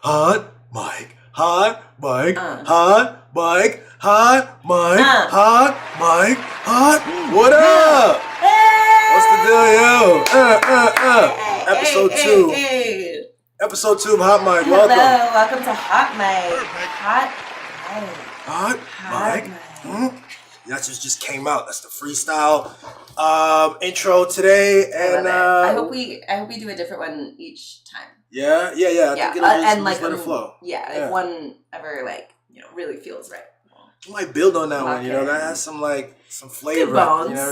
hot mic, hot mic, hot mic, hot mic, hot mic, hot. What up? What's the deal, yo? Episode 2. Episode 2 of Hot Mic. Welcome. Hello, welcome to Hot Mic. Hot Mic. That just came out. That's the freestyle intro today, and I hope we do a different one each time. Yeah. I think it'll just let it flow. If one ever really feels right. You might build on that one. That has some flavor. Good bones. You know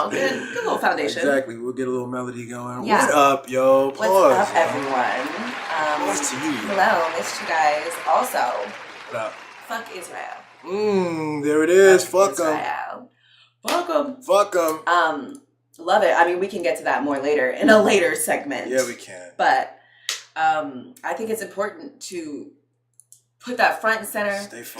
what I mean? Good little foundation. Exactly. We'll get a little melody going. Yeah. What up, yo? Pause. What's up, everyone? Pause to you. Hello, missed you guys. Also, what up? Fuck Israel. There it is. Fuck them. Fuck them. Love it. I mean, we can get to that more later in a later segment. Yeah, we can. But I think it's important to put that front and center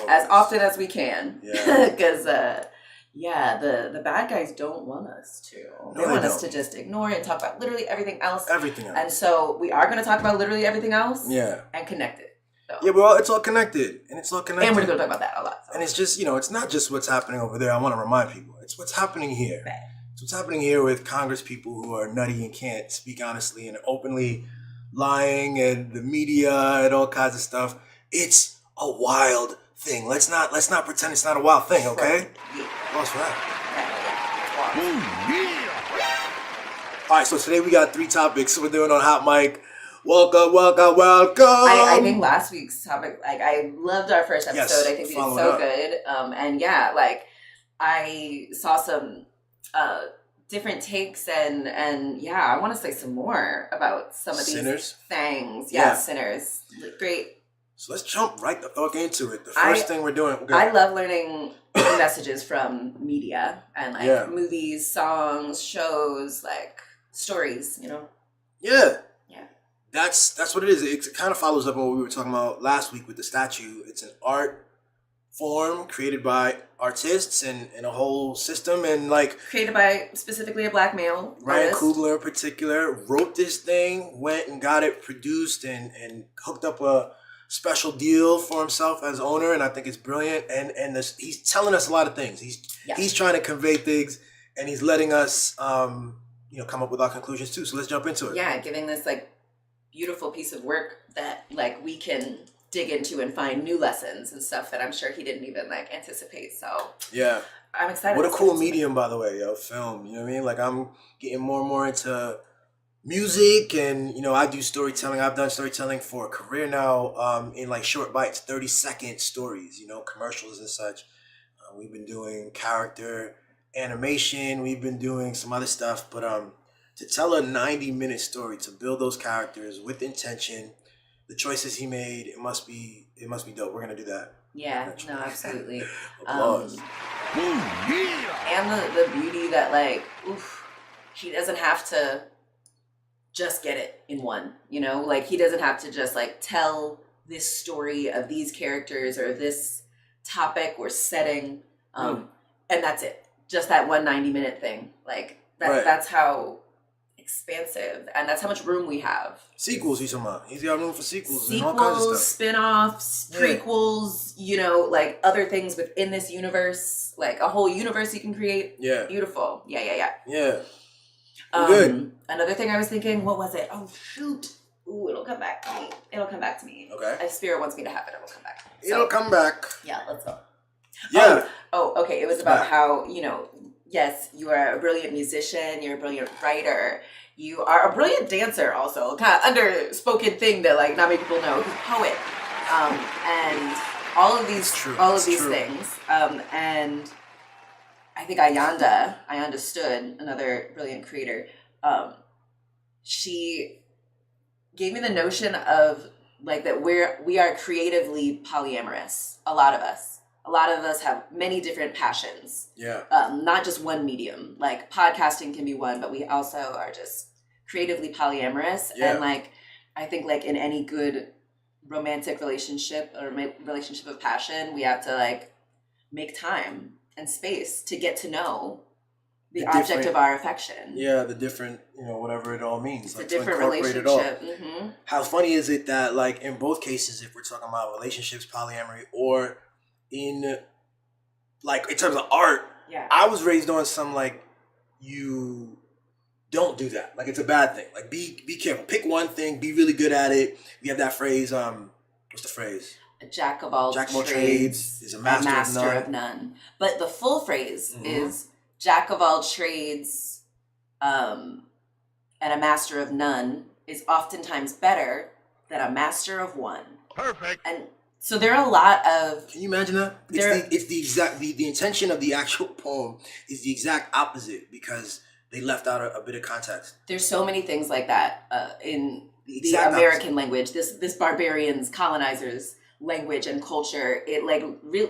as often as we can. Yeah. Because, the bad guys don't want us to. They want us to just ignore it and talk about literally everything else. And so we are going to talk about literally everything else. Yeah. And connect it. So. Yeah, well, it's all connected. And we're going to talk about that a lot. So. And it's just, it's not just what's happening over there. I want to remind people. It's what's happening here. Right. It's what's happening here with Congress people who are nutty and can't speak honestly and openly lying and the media and all kinds of stuff. It's a wild thing. Let's not pretend it's not a wild thing, okay? What's that? All right, so today we got 3 topics we're doing on Hot Mic. Welcome. I think last week's topic, I loved our first episode. Yes, I think we did so good. I saw some different takes and I want to say some more about some of these things. Yeah, sinners. Great. So let's jump right the fuck into it. The first thing we're doing. I love learning messages from media and movies, songs, shows, stories, Yeah. That's what it is. It kind of follows up on what we were talking about last week with the statue. It's an art form created by artists and a whole system and created by specifically a black male. Ryan Coogler in particular wrote this thing, went and got it produced and hooked up a special deal for himself as owner, and I think it's brilliant. And he's telling us a lot of things. He's trying to convey things, and he's letting us come up with our conclusions too. So let's jump into it. Yeah, giving this beautiful piece of work that we can dig into and find new lessons and stuff that I'm sure he didn't even anticipate. So yeah, I'm excited. What a cool medium, by the way, film. You know what I mean? I'm getting more and more into music, and I do storytelling. I've done storytelling for a career now, in short bites, 30-second stories, commercials and such. We've been doing character animation, we've been doing some other stuff, but to tell a 90-minute story, to build those characters with intention, the choices he made, it must be dope. We're gonna do that. Yeah, no, absolutely. Applause. And the beauty that he doesn't have to just get it in one, he doesn't have to just tell this story of these characters or this topic or setting, and that's it. Just that 190-minute thing. That's how expansive and that's how much room we have. Sequels, he's talking about. He's got room for sequels and all kinds of stuff. Spin-offs, prequels, other things within this universe, a whole universe you can create. Yeah. Beautiful. Yeah. Good. Another thing I was thinking, what was it? Oh, shoot. Ooh, it'll come back to me. Okay. If Spirit wants me to have it, it'll come back. It'll come back. Yeah, let's go. Yeah. Oh, okay. It was about how, yes, you are a brilliant musician, you're a brilliant writer, you are a brilliant dancer also. Kind of underspoken thing that not many people know. He's a poet. And all of these things. And I think Ayanda Stood, another brilliant creator, she gave me the notion of that we are creatively polyamorous. A lot of us have many different passions. Yeah. Not just one medium. Podcasting can be one, but we also are just creatively polyamorous. Yeah. And I think in any good romantic relationship or relationship of passion, we have to make time and space to get to know the object of our affection. Yeah, the different, whatever it all means. It's like a different relationship. It all. Mm-hmm. How funny is it that, like, in both cases, if we're talking about relationships, polyamory, or in terms of art, I was raised on some, like, you don't do that. Like, it's a bad thing. Like, be careful. Pick one thing. Be really good at it. We have that phrase. What's the phrase? A jack of all trades is a master of none. But the full phrase is jack of all trades and a master of none is oftentimes better than a master of one. Perfect. And so there are a lot of... Can you imagine that? It's the exact... The intention of the actual poem is the exact opposite because they left out a bit of context. There's so many things like that in the American language. This barbarians, colonizers language and culture. It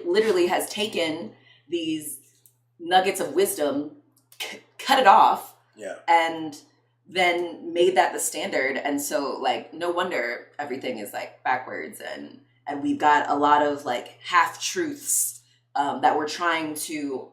literally has taken these nuggets of wisdom, cut it off, and then made that the standard. And so no wonder everything is backwards and we've got a lot of half truths that we're trying to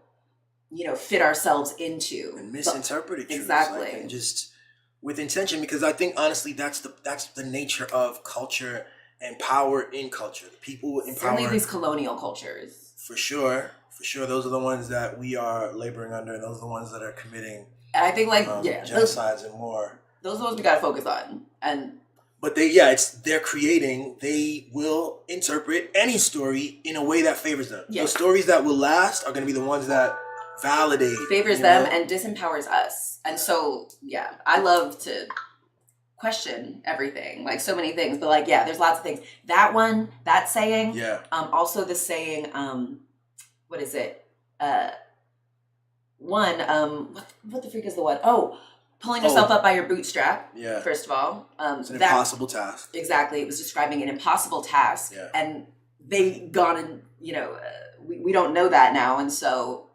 fit ourselves into and misinterpreted truths, exactly, and just with intention, because I think honestly that's the nature of culture and power in culture. People in certainly power, these colonial cultures, for sure. Those are the ones that we are laboring under, and those are the ones that are committing. And I think genocides and more. Those are the ones we got to focus on. But they will interpret any story in a way that favors them. Yes. Those stories that will last are going to be the ones that validate, favors them and disempowers us. And so, I love to question everything, so many things, but there's lots of things. That one, that saying, also the saying, what is it? What the freak is the one? Oh, pulling yourself up by your bootstrap. Yeah. First of all, it's an impossible task. Exactly. It was describing an impossible task, and they've gone and we don't know that now, and so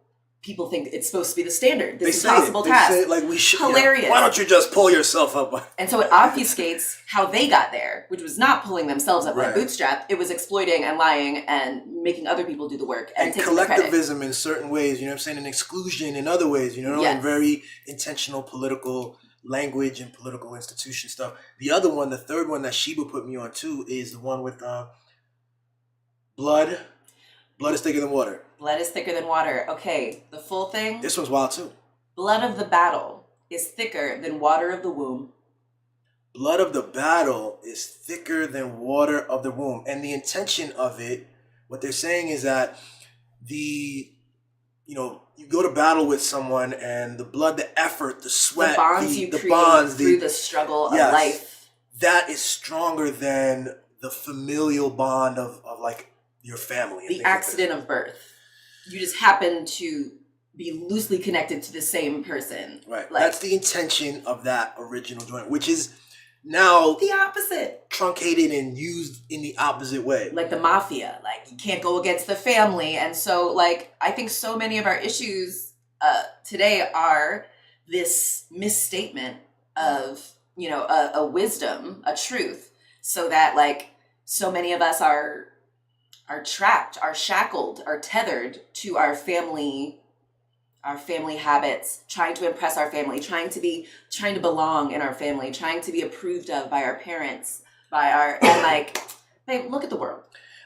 people think it's supposed to be the standard. This impossible task. They say we should. Hilarious. Why don't you just pull yourself up? And so it obfuscates how they got there, which was not pulling themselves up by bootstrap. It was exploiting and lying and making other people do the work and taking collectivism in certain ways. You know what I'm saying? And exclusion in other ways. And very intentional political language and political institution stuff. The other one, the third one that Sheba put me on too, is the one with blood. Blood is thicker than water. Blood is thicker than water. Okay, the full thing. This one's wild too. Blood of the battle is thicker than water of the womb. Blood of the battle is thicker than water of the womb. And the intention of it, what they're saying is that you go to battle with someone and the blood, the effort, the sweat, the bonds you create through the struggle of life. That is stronger than the familial bond of your family. The accident of birth. You just happen to be loosely connected to the same person. Right. That's the intention of that original joint, which is now the opposite. Truncated and used in the opposite way. Like the mafia. You can't go against the family. And so I think so many of our issues today are this misstatement of, a wisdom, a truth, so that so many of us are trapped, are shackled, are tethered to our family habits, trying to impress our family, trying to belong in our family, trying to be approved of by our parents, babe, look at the world.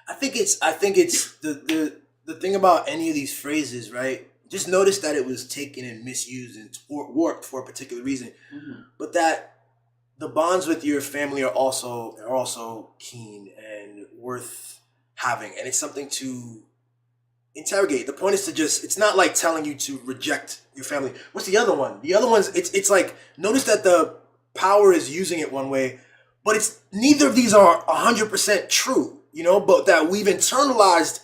I think it's the thing about any of these phrases, right? Just notice that it was taken and misused and warped for a particular reason, but that the bonds with your family are also keen and worth having, and it's something to interrogate. The point is to it's not like telling you to reject your family. What's the other one? The other one's it's notice that the power is using it one way, but it's neither of these are 100% true, but that we've internalized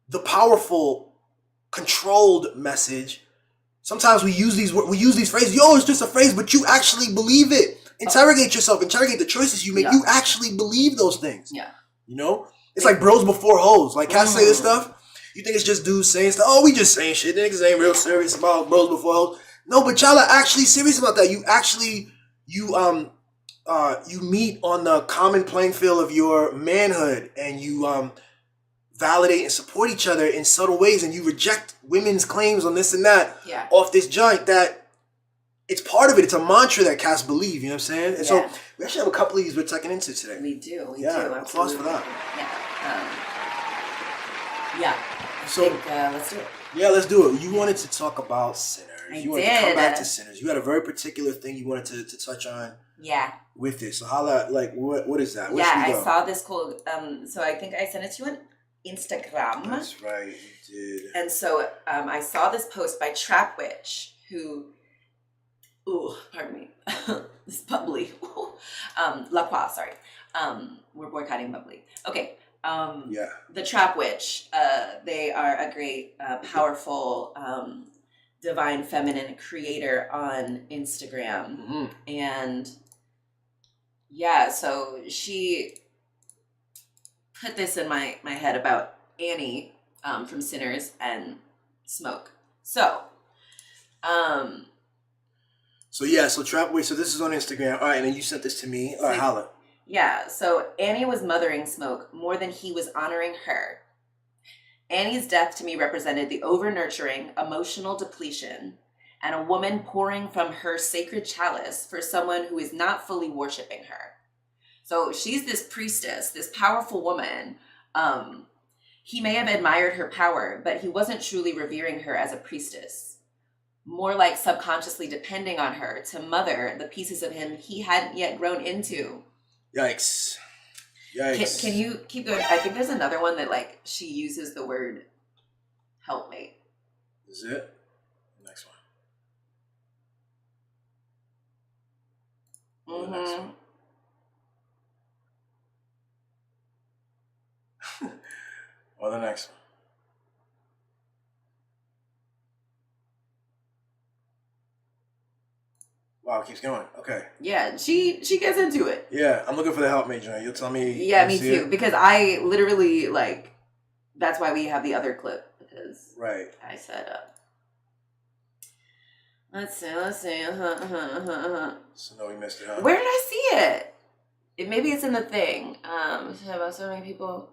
the powerful controlled message. Sometimes we use these phrases. It's just a phrase, but you actually believe it. Interrogate yourself, interrogate the choices you make. You actually believe those things. It's like bros before hoes. Cats say this stuff. You think it's just dudes saying stuff. Oh, we just saying shit. Niggas ain't real serious about bros before hoes. No, but y'all are actually serious about that. You actually, you meet on the common playing field of your manhood, and you validate and support each other in subtle ways, and you reject women's claims on this and that Yeah. off this joint, that it's part of it. It's a mantra that cats believe, you know what I'm saying? And so we actually have a couple of these we're tucking into today. We do. We Yeah, do. applause for that. Yeah. So let's do it. yeah, let's do it. You wanted to talk about Sinners. You wanted to come did. back to Sinners. You had a very particular thing you wanted to touch on. Yeah. With this. So what is that? Where I saw this cool, so I think I sent it to you on Instagram. That's right, you did. And so I saw this post by Trap Witch, who, pardon me, this bubbly, La Croix, sorry. We're boycotting bubbly. Okay. The Trap Witch, they are a great, powerful, divine feminine creator on Instagram. Mm-hmm. And yeah, so she put this in my head about Annie from Sinners and Smoke. So Trap Witch, so this is on Instagram. All right, and then you sent this to me. All right, holla. Yeah, so Annie was mothering Smoke more than he was honoring her. Annie's death to me represented the over-nurturing, emotional depletion, and a woman pouring from her sacred chalice for someone who is not fully worshiping her. So she's this priestess, this powerful woman. He may have admired her power, but he wasn't truly revering her as a priestess. More like subconsciously depending on her to mother the pieces of him he hadn't yet grown into. Yikes. Can you keep going? I think there's another one that like she uses the word helpmate. Is it? Next one. Mm-hmm. The next one. Or the next one. Wow, it keeps going. Okay. Yeah, she gets into it. Yeah, I'm looking for the helpmate joint. You'll tell me. Yeah, me too. Because I literally like. That's why we have the other clip, because I said, let's see. So no, we missed it, huh? Where did I see it? Maybe it's in the thing. So many people.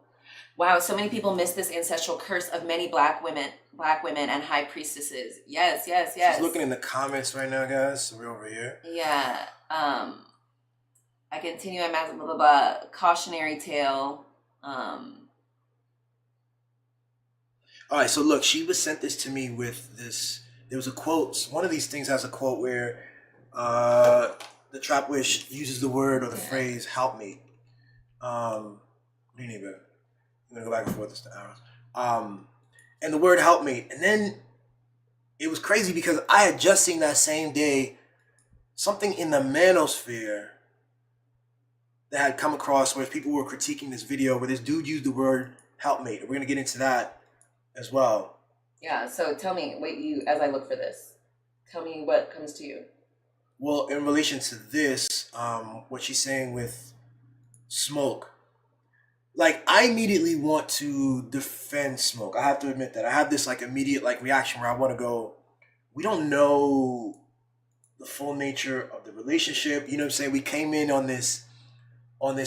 Wow, so many people miss this ancestral curse of many black women and high priestesses. Yes. She's looking in the comments right now, guys. So we're over here. Yeah. I continue. I'm at blah blah blah. Cautionary tale. All right, so look, Sheba sent this to me with this. There was a quote. One of these things has a quote where the Trap Witch uses the word or the phrase "helpmate." What do you need, babe? I'm gonna go back and forth. It's the arrows. And the word "helpmate," and then it was crazy because I had just seen that same day something in the Manosphere that had come across where people were critiquing this video where this dude used the word "helpmate." We're gonna get into that as well. Yeah, so tell me, as I look for this, tell me what comes to you. Well, in relation to this, what she's saying with Smoke, like, I immediately want to defend Smoke. I have to admit that. I have this, like, immediate, like, reaction where I want to go, we don't know the full nature of the relationship. You know what I'm saying? We came in on this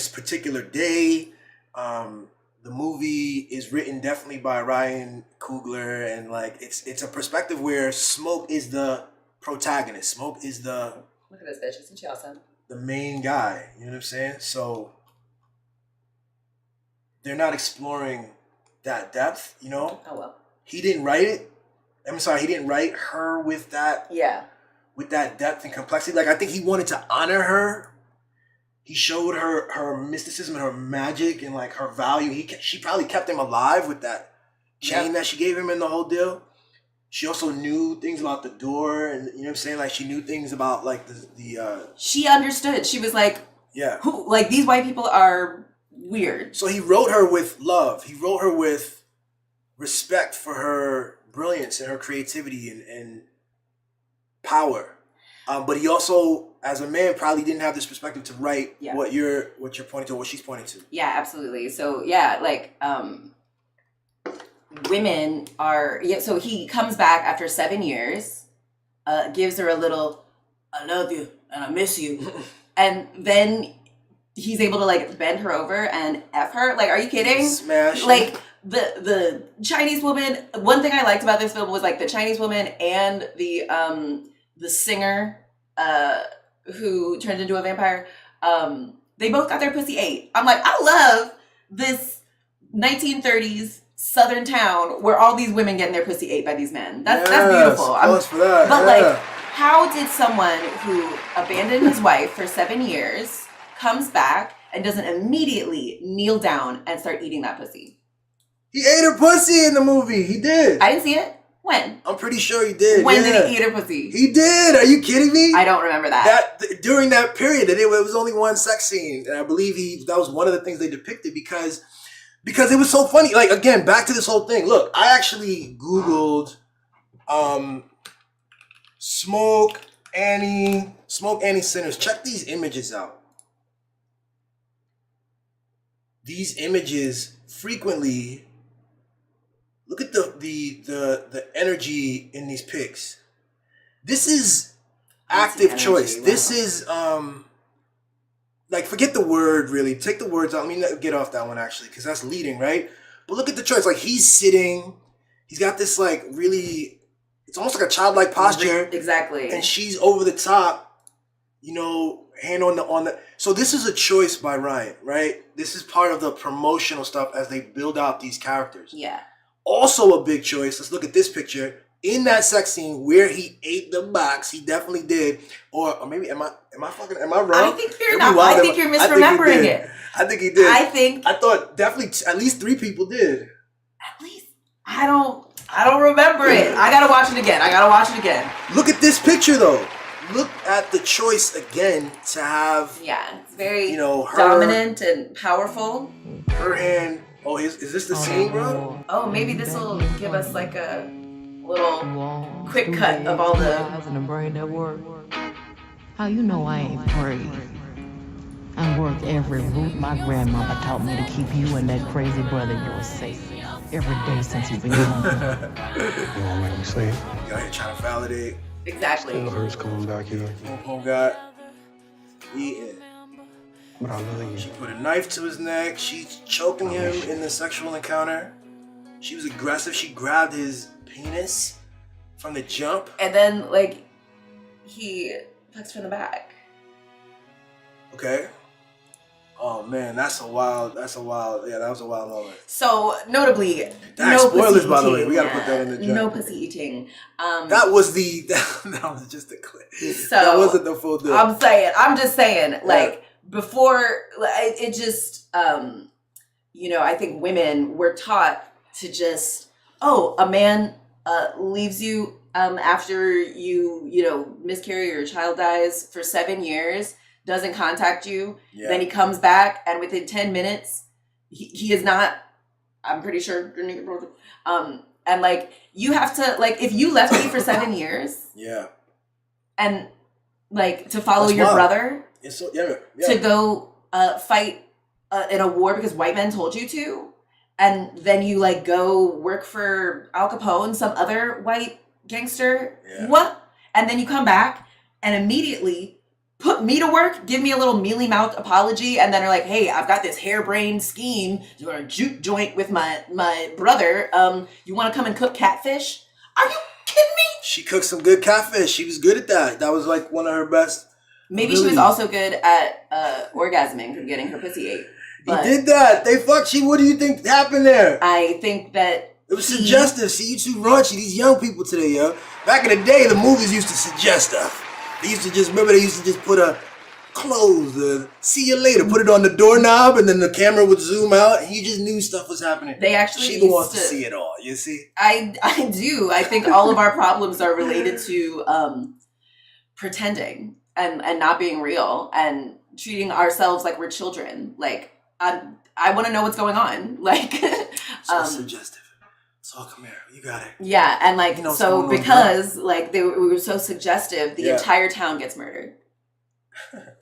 particular day. The movie is written definitely by Ryan Coogler, and like it's a perspective where Smoke is the protagonist. Smoke is the look at this bitch. Isn't she awesome? The main guy. You know what I'm saying? So they're not exploring that depth. You know? Oh well. He didn't write it. I'm sorry. He didn't write her with that. Yeah. With that depth and complexity. Like, I think he wanted to honor her. He showed her mysticism and her magic and like her value. She probably kept him alive with that chain that she gave him in the whole deal. She also knew things about the door, and you know what I'm saying? Like, she knew things about like the she understood. She was like, who, like, these white people are weird. So he wrote her with love. He wrote her with respect for her brilliance and her creativity and power. But he also, as a man, probably didn't have this perspective to write what you're pointing to, what she's pointing to. Yeah, absolutely. So yeah, like women are. Yeah, so he comes back after 7 years, gives her a little, "I love you and I miss you," and then he's able to like bend her over and F her. Like, are you kidding? Smash. Like, the Chinese woman. One thing I liked about this film was like the Chinese woman and the singer who turned into a vampire. They both got their pussy ate. I'm like, I love this 1930s Southern town where all these women getting their pussy ate by these men. That's beautiful. For that. But like, how did someone who abandoned his wife for 7 years comes back and doesn't immediately kneel down and start eating that pussy? He ate her pussy in the movie. He did. I didn't see it. When? I'm pretty sure he did. When did he eat her pussy? He did. Are you kidding me? I don't remember that. During that period, it was only one sex scene, and I believe that was one of the things they depicted because it was so funny. Like, again, back to this whole thing. Look, I actually Googled Smoke Annie Sinners. Check these images out. These images frequently, look at the energy in these pics. This is active choice. Wow. This is like, forget the word, really. Take the words out. I mean, get off that one, actually, because that's leading, right? But look at the choice. Like, he's sitting. He's got this, like, really, it's almost like a childlike posture. Exactly. And she's over the top, hand on the. So this is a choice by Ryan, right? This is part of the promotional stuff as they build out these characters. Yeah. Also a big choice. Let's look at this picture. In that sex scene where he ate the box, he definitely did. Or maybe am I wrong? I think you're not. I think you're misremembering it. I think he did. I thought definitely at least 3 people did. At least I don't remember it. I gotta watch it again. Look at this picture though. Look at the choice again to have. Yeah, it's very her dominant and powerful. Her hand. Oh, is this the scene, bro? Oh, maybe this will give us like a little quick cut of all the. How you know I ain't free? I work every route my grandmama taught me to keep you and that crazy brother yours safe. Every day since you've been home. You won't make me sleep. Y'all here trying to validate. Exactly. Still hurts coming back here. Home got eaten. But I love you. She put a knife to his neck. She's choking him in the sexual encounter. She was aggressive. She grabbed his penis from the jump. And then, like, he fucks from the back. Okay. Oh man, that was a wild moment. So notably, spoilers, by the way. We gotta put that in the jump. No pussy eating. That was just a clip. So that wasn't the full deal. I'm just saying, like, before it just I think women were taught to just, a man leaves you after you miscarry or your child dies for 7 years, doesn't contact you, then he comes back and within 10 minutes he is not, I'm pretty sure, and like, you have to, like, if you left me for 7 years and like to follow your brother to go fight in a war because white men told you to, and then you like go work for Al Capone, some other white gangster, what? And then you come back and immediately put me to work, give me a little mealy-mouthed apology, and then are like, hey, I've got this harebrained scheme to go to a juke joint with my brother. You want to come and cook catfish? Are you kidding me? She cooked some good catfish. She was good at that. That was like one of her best. Maybe she was also good at orgasming from getting her pussy ate. He did that. They fucked. What do you think happened there? I think that it was suggestive. See, you too raunchy. These young people today, yo. Back in the day, the movies used to suggest stuff. They used to just put a close, see you later, put it on the doorknob, and then the camera would zoom out, and you just knew stuff was happening. They actually Sheba wants to see it all, you see? I do. I think all of our problems are related to pretending and not being real and treating ourselves like we're children. Like, I want to know what's going on. Like, so suggestive. So come here, you got it. Yeah, and like, so because like we were so suggestive, the entire town gets murdered.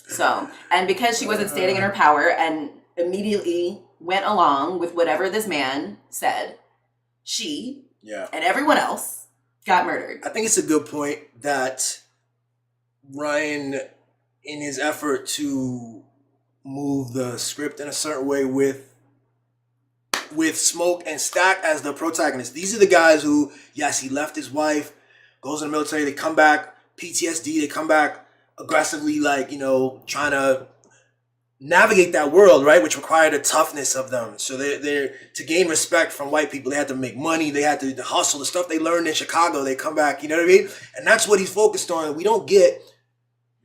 So, and because she wasn't standing in her power and immediately went along with whatever this man said, she and everyone else got murdered. I think it's a good point that Ryan, in his effort to move the script in a certain way with with Smoke and Stack as the protagonists. These are the guys who, yes, he left his wife, goes in the military, they come back, PTSD, they come back aggressively, like, you know, trying to navigate that world, right, which required a toughness of them. So they're to gain respect from white people, they had to make money, they had to hustle, the stuff they learned in Chicago, they come back, you know what I mean? And that's what he's focused on. We don't get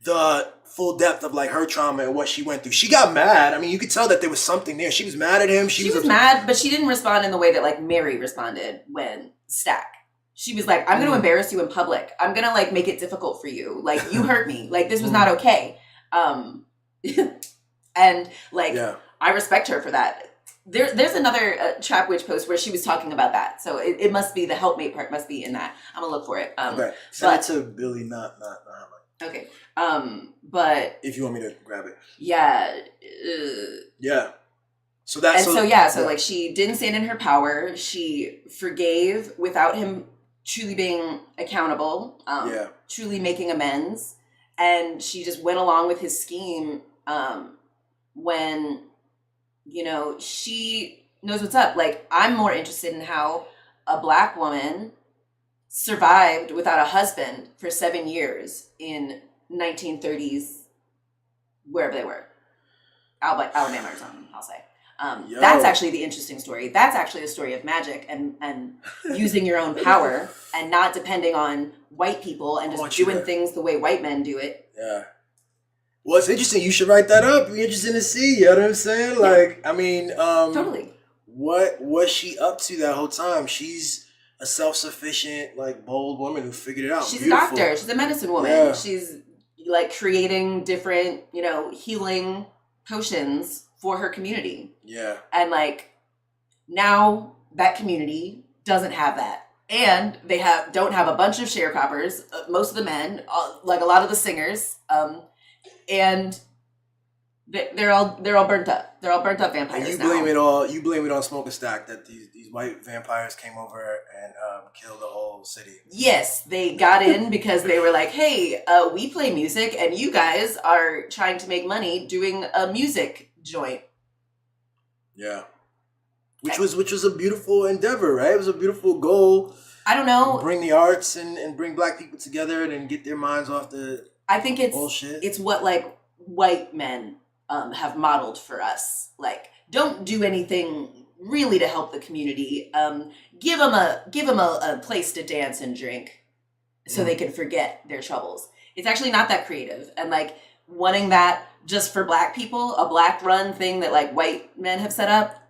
the full depth of like her trauma and what she went through. She got mad. I mean, you could tell that there was something there. She was mad at him. She was mad, but she didn't respond in the way that like Mary responded when Stack. She was like, I'm going to embarrass you in public. I'm going to like make it difficult for you. Like, you hurt me. Like, this was not okay. And like, I respect her for that. There's another Trap Witch post where she was talking about that. So it must be the Helpmate part must be in that. I'm gonna look for it. Okay. Send it to Billy, not Hamlet. Okay. But if you want me to grab it. Yeah. Yeah. So that's so like she didn't stand in her power. She forgave without him truly being accountable. Truly making amends. And she just went along with his scheme. When, you know, she knows what's up. Like, I'm more interested in how a Black woman survived without a husband for 7 years in 1930s, wherever they were. Alabama or something, I'll say. That's actually the interesting story. That's actually a story of magic and using your own power and not depending on white people and just doing things the way white men do it. Yeah. Well, it's interesting. You should write that up. It'd be interesting to see. You know what I'm saying? Like, I mean, totally. What was she up to that whole time? She's a self-sufficient, like, bold woman who figured it out. She's a doctor. She's a medicine woman. Yeah. She's like creating different, you know, healing potions for her community. Yeah. And like now that community doesn't have that. And they don't have a bunch of sharecroppers, most of the men, like a lot of the singers, and they're all burnt up. They're all burnt up vampires. And you blame it on Smoke and Stack that these white vampires came over and killed the whole city. Yes, they got in because they were like, "Hey, we play music, and you guys are trying to make money doing a music joint." Yeah, which was a beautiful endeavor, right? It was a beautiful goal. I don't know. Bring the arts and bring Black people together and get their minds off the. I think it's bullshit. It's what like white men have modeled for us. Like, don't do anything really to help the community. Give them a place to dance and drink, so they can forget their troubles. It's actually not that creative, and like wanting that just for Black people, a Black run thing that like white men have set up,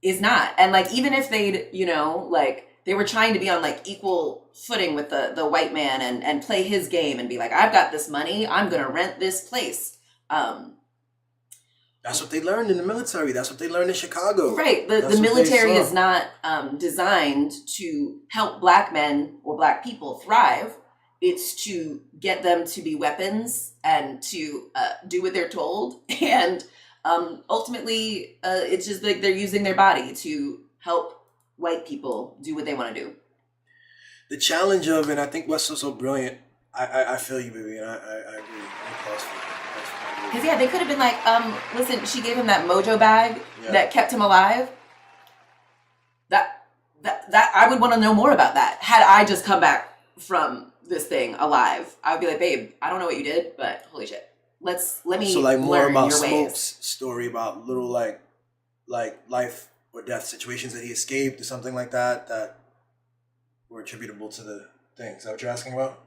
is not. And like even if they'd, you know, like they were trying to be on like equal footing with the white man and play his game and be like, I've got this money, I'm gonna rent this place. That's what they learned in the military. That's what they learned in Chicago. Right. The military is not designed to help Black men or Black people thrive. It's to get them to be weapons and to do what they're told. And ultimately, it's just like they're using their body to help white people do what they want to do. The challenge of, and I think what's so brilliant, I feel you, baby, and I agree. Because they could have been like, listen, she gave him that mojo bag that kept him alive. That I would want to know more about that. Had I just come back from this thing alive, I would be like, babe, I don't know what you did, but holy shit, let me so like more learn about your Smoke's ways. Story about little like life or death situations that he escaped or something like that were attributable to the thing. Is that what you're asking about?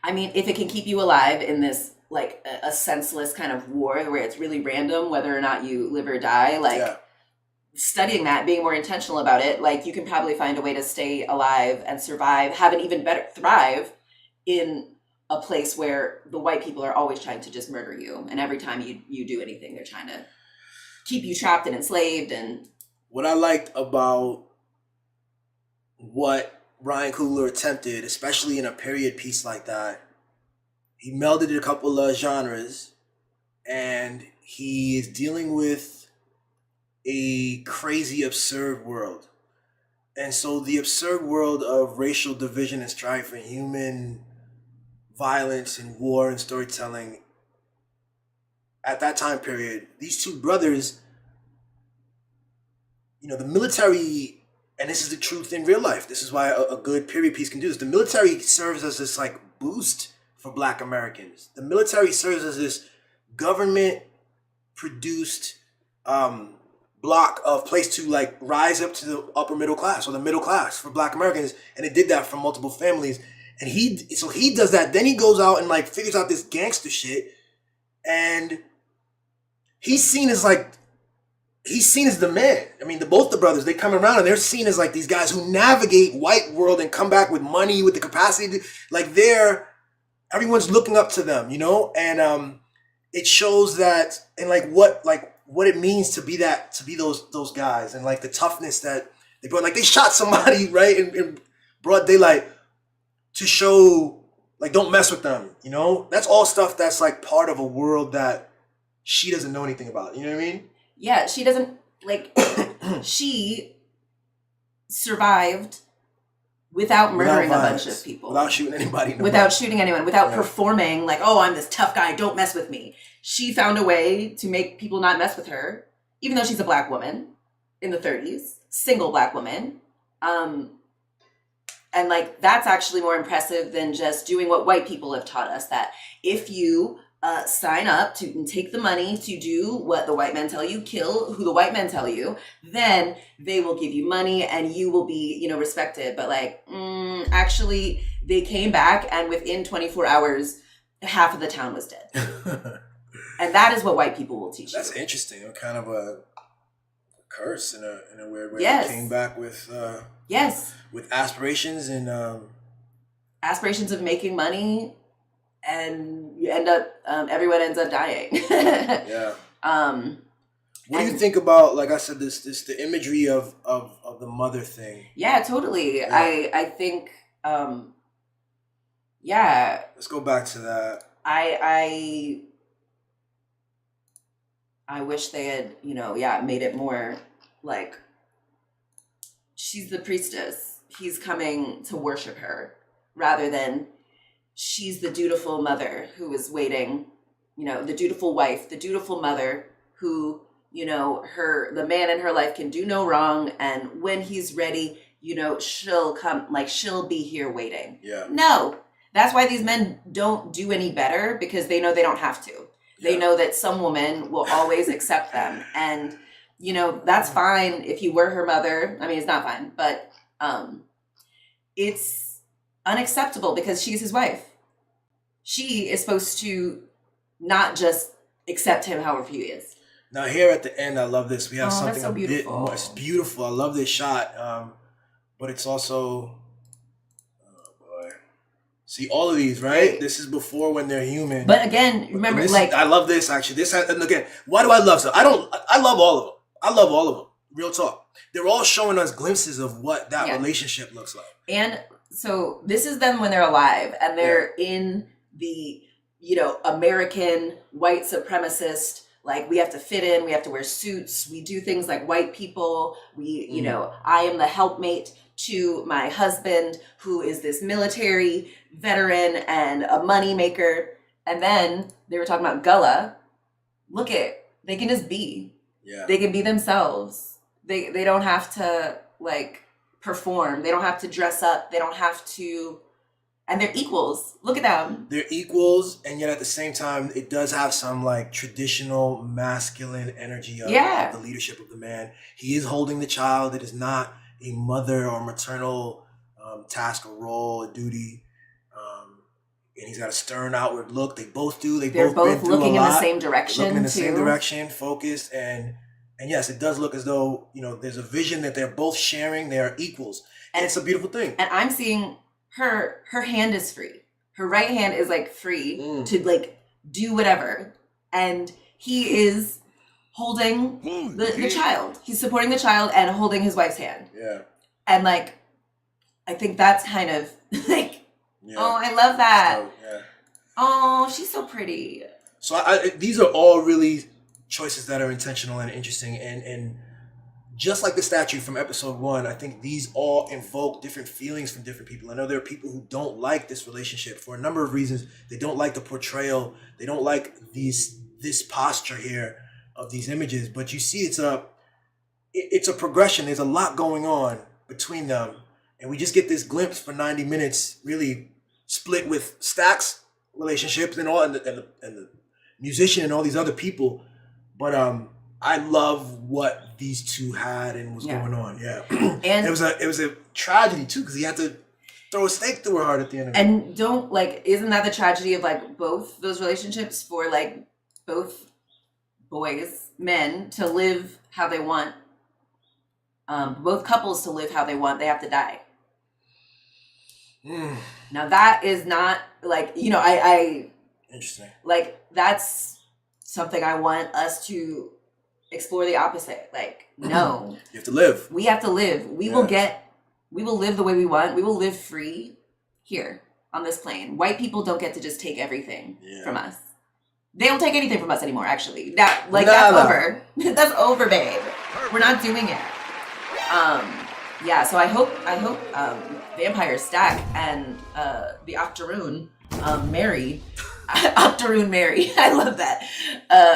I mean, if it can keep you alive in this like a senseless kind of war where it's really random whether or not you live or die, like studying that, being more intentional about it, like you can probably find a way to stay alive and survive, have an even better thrive in a place where the white people are always trying to just murder you. And every time you do anything, they're trying to keep you trapped and enslaved. And what I liked about what Ryan Coogler attempted, especially in a period piece like that, he melded a couple of genres, and he is dealing with a crazy, absurd world. And so the absurd world of racial division and strife and human violence and war and storytelling at that time period, these two brothers the military, and this is the truth in real life. This is why a good period piece can do this. The military serves as this like boost for Black Americans. The military serves as this government produced block of place to like rise up to the upper middle class or the middle class for Black Americans, and it did that for multiple families. And he does that. Then he goes out and like figures out this gangster shit, and he's seen as the man. I mean, both the brothers, they come around and they're seen as like these guys who navigate white world and come back with money, with the capacity to, like everyone's looking up to them, and it shows that, and what it means to be those guys, and like the toughness that they brought. Like they shot somebody right in broad daylight to show like don't mess with them. That's all stuff that's like part of a world that she doesn't know anything about. You know what I mean? Yeah, she doesn't like. She survived without murdering a bunch of people, without shooting anybody, without shooting anyone, without performing like, oh, I'm this tough guy, don't mess with me. She found a way to make people not mess with her, even though she's a Black woman in the 30s, single Black woman. And like, that's actually more impressive than just doing what white people have taught us, that if you sign up to and take the money to do what the white men tell you, kill who the white men tell you, then they will give you money and you will be, respected. But like, actually, they came back and within 24 hours, half of the town was dead. And that is what white people will teach you. That's interesting. Kind of a curse in a weird way. Yes. They came back with yes, with aspirations and aspirations of making money, and you end up everyone ends up dying. Yeah. What do you think about, like I said, this the imagery of the mother thing? Yeah, totally. Yeah. I think Let's go back to that. I wish they had, made it more like she's the priestess. He's coming to worship her, rather than she's the dutiful mother who is waiting, the dutiful wife, the dutiful mother who, the man in her life can do no wrong. And when he's ready, she'll come, like she'll be here waiting. Yeah. No, that's why these men don't do any better, because they know they don't have to. They know that some woman will always accept them. And, that's fine if you were her mother. I mean, it's not fine, but it's unacceptable because she's his wife. She is supposed to not just accept him however he is. Now here at the end, I love this. We have something so a bit more. It's beautiful. I love this shot. But it's also, oh boy. See all of these, right? This is before when they're human. But again, remember, I love this actually. And again, why do I love them? I love all of them. I love all of them. Real talk. They're all showing us glimpses of what that relationship looks like. And so this is them when they're alive and they're in the, American white supremacist, like we have to fit in, we have to wear suits, we do things like white people, I am the helpmate to my husband who is this military veteran and a money maker. And then they were talking about Gullah. They can just be. Yeah. They can be themselves. They don't have to like perform. They don't have to dress up. They don't have to, and they're equals. Look at them. They're equals, and yet at the same time, it does have some like traditional masculine energy of the leadership of the man. He is holding the child. It is not a mother or maternal task or role or duty. And he's got a stern outward look. They both do. They're both looking in the same direction. Looking in the same direction, focused, and yes, it does look as though there's a vision that they're both sharing. They are equals, and it's a beautiful thing. And I'm seeing her hand is free. Her right hand is like free to like do whatever, and he is holding the child. He's supporting the child and holding his wife's hand. Yeah, and like I think that's kind of like. Yeah. Oh, I love that. Yeah. Oh, she's so pretty. So these are all really choices that are intentional and interesting. And just like the statue from episode 1, I think these all invoke different feelings from different people. I know there are people who don't like this relationship for a number of reasons. They don't like the portrayal. They don't like this posture here of these images. But you see it's a it's a progression. There's a lot going on between them, and we just get this glimpse for 90 minutes, really split with Stack's relationships and all, and the musician and all these other people. But I love what these two had and was going on. Yeah, and it was a tragedy too, because he had to throw a stake through her heart at the end of it. And isn't that the tragedy of like both those relationships, for like both men to live how they want, both couples to live how they want, they have to die. Now that is not like, I interesting. Like that's something I want us to explore the opposite. Like, no. You have to live. We have to live. We will live the way we want. We will live free here on this plane. White people don't get to just take everything from us. They don't take anything from us anymore, actually. That's over. That's over, babe. We're not doing it. So I hope Vampire Stack and the Octoroon marry. Octoroon marry. I love that.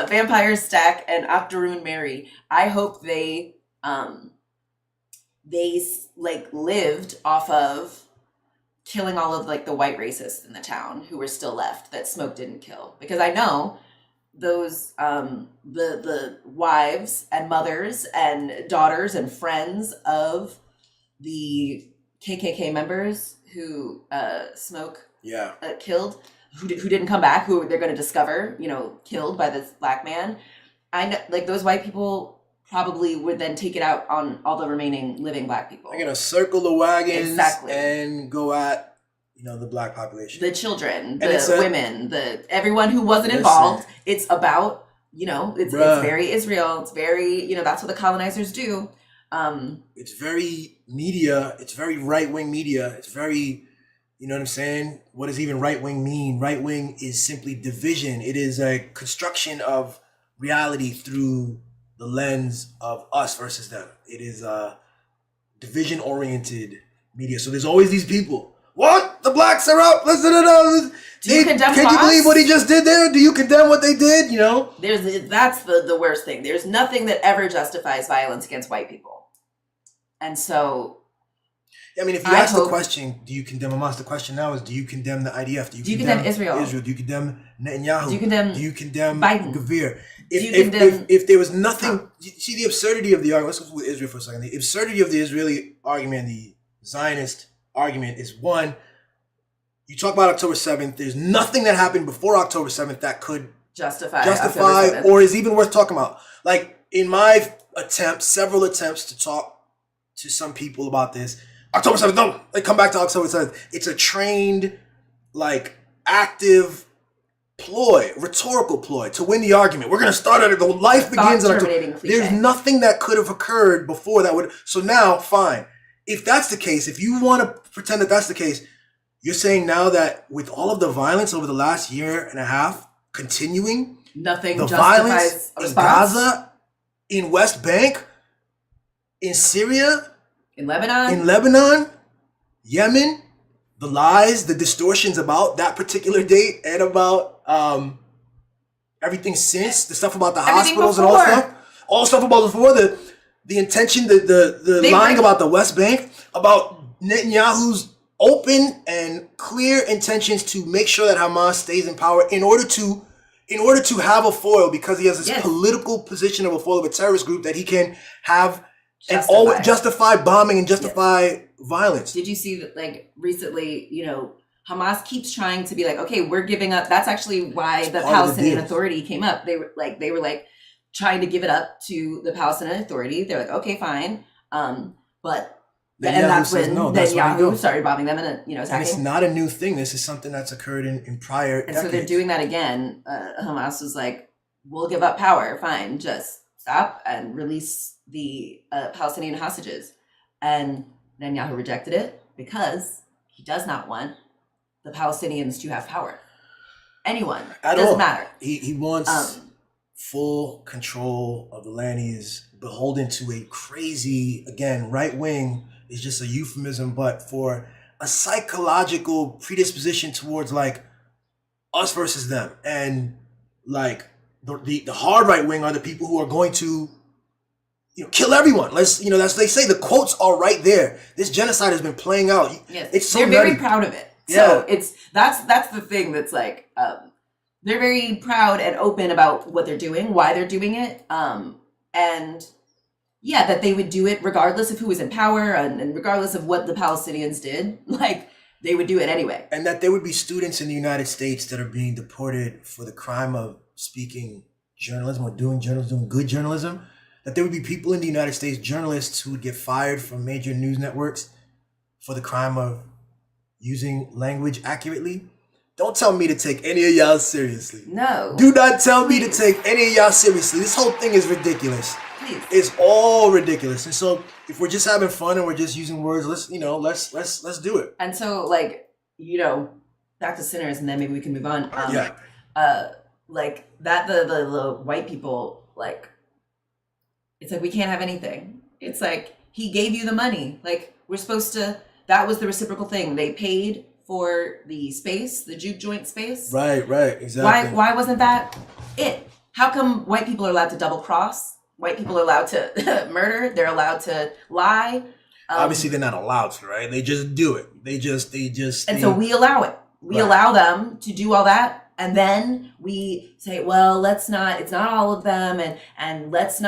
Vampire Stack and Octoroon marry. I hope they lived off of killing all of like the white racists in the town who were still left that smoke didn't kill, because I know those the wives and mothers and daughters and friends of the KKK members who smoke killed, who didn't come back, who they're going to discover killed by this black man. I know, like, those white people probably would then take it out on all the remaining living black people. They're gonna circle the wagons and go at the black population, the children, the women, everyone who wasn't involved. It's about it's very Israel. It's very that's what the colonizers do. It's very media. It's very right wing media. It's very what I'm saying. What does even right wing mean? Right wing is simply division. It is a construction of reality through the lens of us versus them. It is division-oriented media. So there's always these people. What? The blacks are up. Listen to them. Do you condemn Can you believe what he just did there? Do you condemn what they did? That's the worst thing. There's nothing that ever justifies violence against white people. And so, I mean, if you ask the question, do you condemn Hamas? The question now is, do you condemn the IDF? Do you condemn Israel? Do you condemn Netanyahu? Do you condemn Biden? Gavir? If there was nothing, see the absurdity of the argument. Let's go with Israel for a second. The absurdity of the Israeli argument, the Zionist argument, is one, you talk about October 7th, there's nothing that happened before October 7th that could justify or is even worth talking about. Like, in my several attempts to talk to some people about this, October 7th, no, come back to October 7th. It's a trained, active ploy, rhetorical ploy to win the argument. We're going to start at it. The life begins on October. There's nothing that could have occurred before that would. So now, fine. If that's the case, if you want to pretend that that's the case, you're saying now that with all of the violence over the last year and a half continuing, nothing the justifies violence in Gaza, in West Bank, in Syria, in Lebanon, Yemen, the lies, the distortions about that particular date and about everything since, the stuff about the hospitals and all stuff about before, the intention, the lying about the West Bank, about Netanyahu's open and clear intentions to make sure that Hamas stays in power in order to have a foil, because he has this political position of a foil of a terrorist group that he can have and always justify bombing and justify violence. Did you see that, recently, Hamas keeps trying to be like, okay, we're giving up. That's actually why the Palestinian Authority came up. They were trying to give it up to the Palestinian Authority. They're like, okay, fine. But that's when Netanyahu started bombing them and attacking. And it's not a new thing. This is something that's occurred in prior decades. So they're doing that again. Hamas was like, we'll give up power. Fine. Just stop and release the Palestinian hostages. And Netanyahu rejected it because he does not want the Palestinians to have power. Anyone. It doesn't matter. He wants full control of the land. He is beholden to a crazy, again, right wing is just a euphemism, but for a psychological predisposition towards us versus them. And the hard right wing are the people who are going to kill everyone. Let's, that's they say. The quotes are right there. This genocide has been playing out. Yes, it's so they're very nutty. proud of it. Yeah. So that's the thing that's like they're very proud and open about what they're doing, why they're doing it, and yeah, that they would do it regardless of who was in power and regardless of what the Palestinians did. Like they would do it anyway. And that there would be students in the United States that are being deported for the crime of speaking journalism or doing journalism, doing good journalism. That there would be people in the United States, journalists who would get fired from major news networks for the crime of using language accurately. Don't tell me to take any of y'all seriously. No. Do not tell me to take any of y'all seriously. This whole thing is ridiculous. Please. It's all ridiculous. And so if we're just having fun and we're just using words, let's do it. And so back to sinners, and then maybe we can move on. Like that the white people, like, it's like we can't have anything. It's like he gave you the money. Like we're supposed to. That was the reciprocal thing. They paid for the space, the juke joint space. Right, exactly. Why wasn't that it? How come white people are allowed to double cross? White people are allowed to murder. They're allowed to lie. Obviously, they're not allowed to, right? They just do it. So we allow it. We allow them to do all that. And then we say, well, it's not all of them. And let's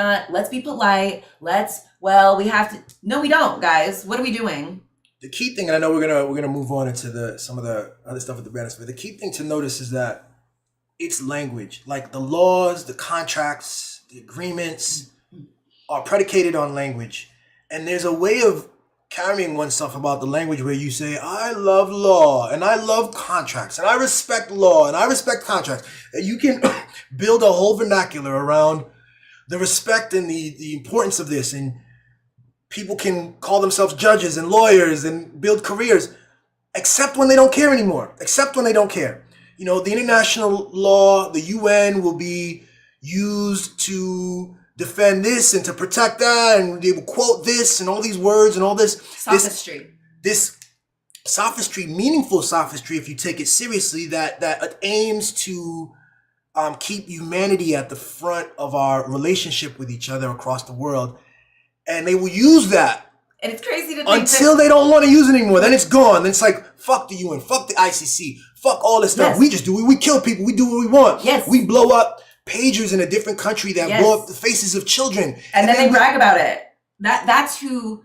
be polite. We have to. No, we don't, guys. What are we doing? The key thing, and I know we're gonna move on into some of the other stuff with the Manosphere. The key thing to notice is that it's language. Like the laws, the contracts, the agreements are predicated on language. And there's a way of carrying oneself about the language where you say, I love law and I love contracts and I respect law and I respect contracts. And you can build a whole vernacular around the respect and the importance of this. And people can call themselves judges and lawyers and build careers, except when they don't care anymore. Except when they don't care. The international law, the UN will be used to defend this and to protect that, and they will quote this and all these words and all this Sophistry. This sophistry, meaningful sophistry, if you take it seriously, that aims to keep humanity at the front of our relationship with each other across the world. And they will use that. And it's crazy to think until they don't want to use it anymore. Then it's gone. Then it's like, fuck the UN, fuck the ICC, fuck all this stuff. Yes. We just do it. We kill people. We do what we want. Yes. We blow up pagers in a different country that blow up the faces of children. And then they brag about it. That's who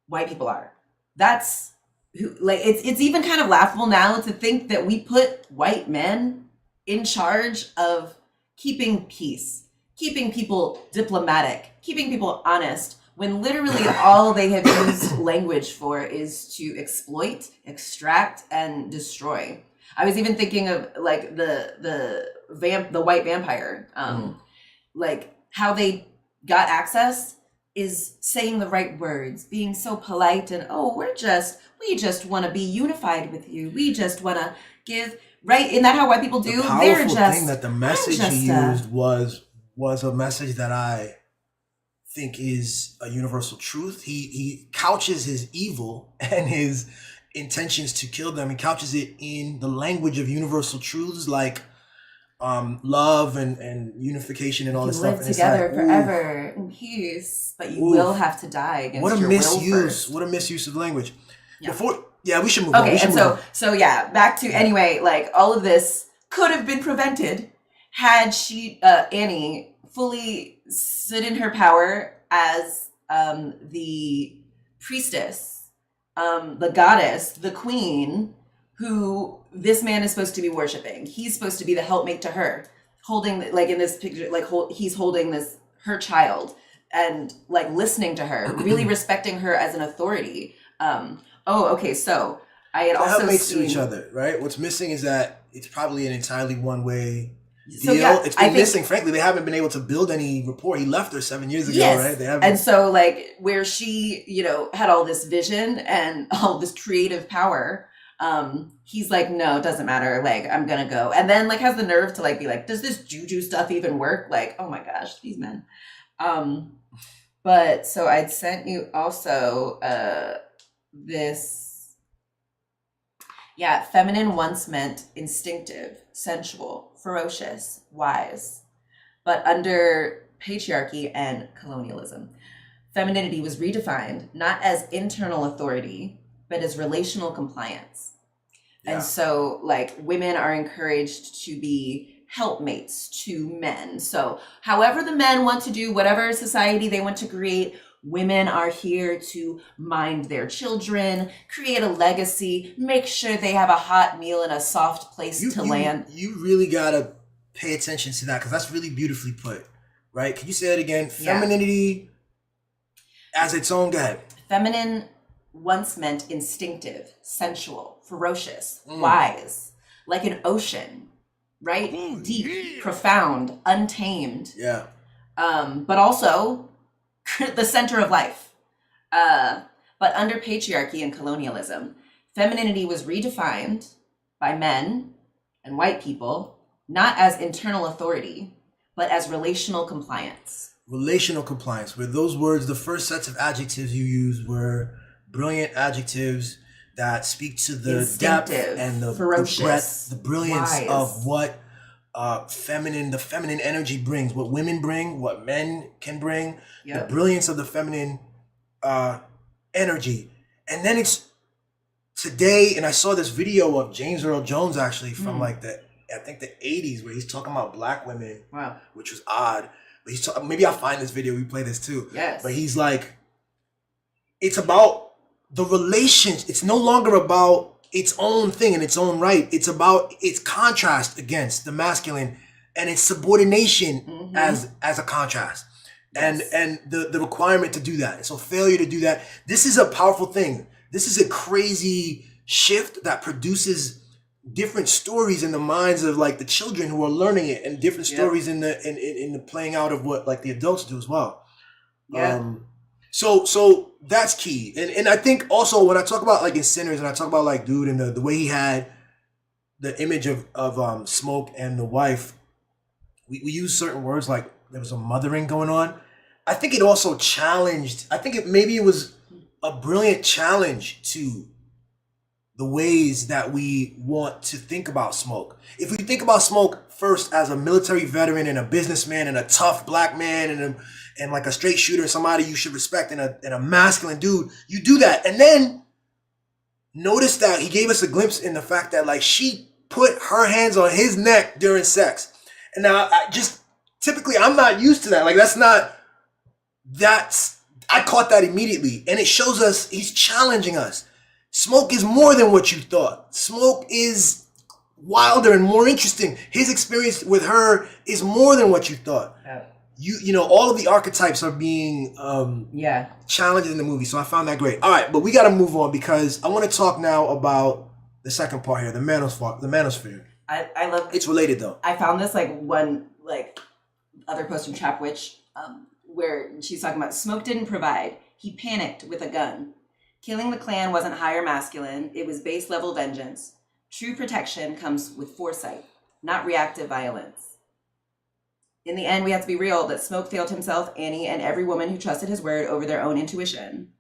white people are. That's who, like, it's even kind of laughable now to think that we put white men in charge of keeping peace, keeping people diplomatic, keeping people honest, when literally all they have used language for is to exploit, extract, and destroy. I was even thinking of like the white vampire, like how they got access is saying the right words, being so polite, and we just want to be unified with you. We just want to give, right? Isn't that how white people do? The powerful thing that the message he used was a message that I think is a universal truth. He couches his evil and his intentions to kill them. He couches it in the language of universal truths like love and unification and all this stuff. Live together forever in peace, but you will have to die against your will first. What a misuse of language. Yeah. We should move on. Okay, and so yeah, back to anyway, like all of this could have been prevented had she Annie fully stood in her power as the priestess, the goddess, the queen, who this man is supposed to be worshiping. He's supposed to be the helpmate to her, holding, like in this picture, like he's holding her child and like listening to her, really respecting her as an authority. So I had also helpmates seen to each other, right? What's missing is that it's probably an entirely one-way deal. So, yeah, it's been missing. Frankly, they haven't been able to build any rapport. He left her 7 years ago, yes. right? They haven't. And so, like, where she, had all this vision and all this creative power, he's like, no, it doesn't matter. Like, I'm gonna go. And then, like, has the nerve to, like, be like, does this juju stuff even work? Like, oh my gosh, these men. But so I'd sent you also this. Yeah, feminine once meant instinctive, sensual, ferocious, wise, but under patriarchy and colonialism. femininity was redefined not as internal authority, but as relational compliance. Yeah. And so, like, women are encouraged to be helpmates to men. So however the men want to do whatever society they want to create, women are here to mind their children, create a legacy, make sure they have a hot meal and a soft place to land. You really gotta pay attention to that because that's really beautifully put, right? Can you say that again? Femininity as its own guide. Feminine once meant instinctive, sensual, ferocious, wise, like an ocean. Right? Deep, profound, untamed. Yeah. But also the center of life. But under patriarchy and colonialism, femininity was redefined by men and white people, not as internal authority, but as relational compliance. Relational compliance, where those words, the first sets of adjectives you used were brilliant adjectives that speak to the depth and the breadth, the brilliance wise. of what the feminine energy brings, what women bring, what men can bring, the brilliance of the feminine energy. And then it's today, and I saw this video of James Earl Jones actually from like the 80s where he's talking about black women, which was odd. But maybe I'll find this video, we play this too. Yes. But he's like, it's about the relations. It's no longer about its own thing in its own right. It's about its contrast against the masculine and its subordination as a contrast. And the requirement to do that. And so failure to do that. This is a powerful thing. This is a crazy shift that produces different stories in the minds of like the children who are learning it, and different stories in the playing out of what like the adults do as well. So that's key. And I think also when I talk about like in Sinners and I talk about like dude and the way he had the image of Smoke and the wife, we use certain words like there was a mothering going on. I think it also challenged, it was a brilliant challenge to the ways that we want to think about Smoke. If we think about Smoke first as a military veteran and a businessman and a tough black man and like a straight shooter, somebody you should respect, and a masculine dude, you do that. And then notice that he gave us a glimpse in the fact that like she put her hands on his neck during sex. And now typically I'm not used to that. Like I caught that immediately. And it shows us he's challenging us. Smoke is more than what you thought. Smoke is wilder and more interesting. His experience with her is more than what you thought. You know, all of the archetypes are being challenged in the movie. So I found that great. All right, but we got to move on because I want to talk now about the second part here, the Manosphere. I love it's related though. I found this other post from Trap Witch where she's talking about Smoke didn't provide. He panicked with a gun. Killing the clan wasn't higher masculine. It was base level vengeance. True protection comes with foresight, not reactive violence. In the end, we have to be real that Smoke failed himself, Annie, and every woman who trusted his word over their own intuition.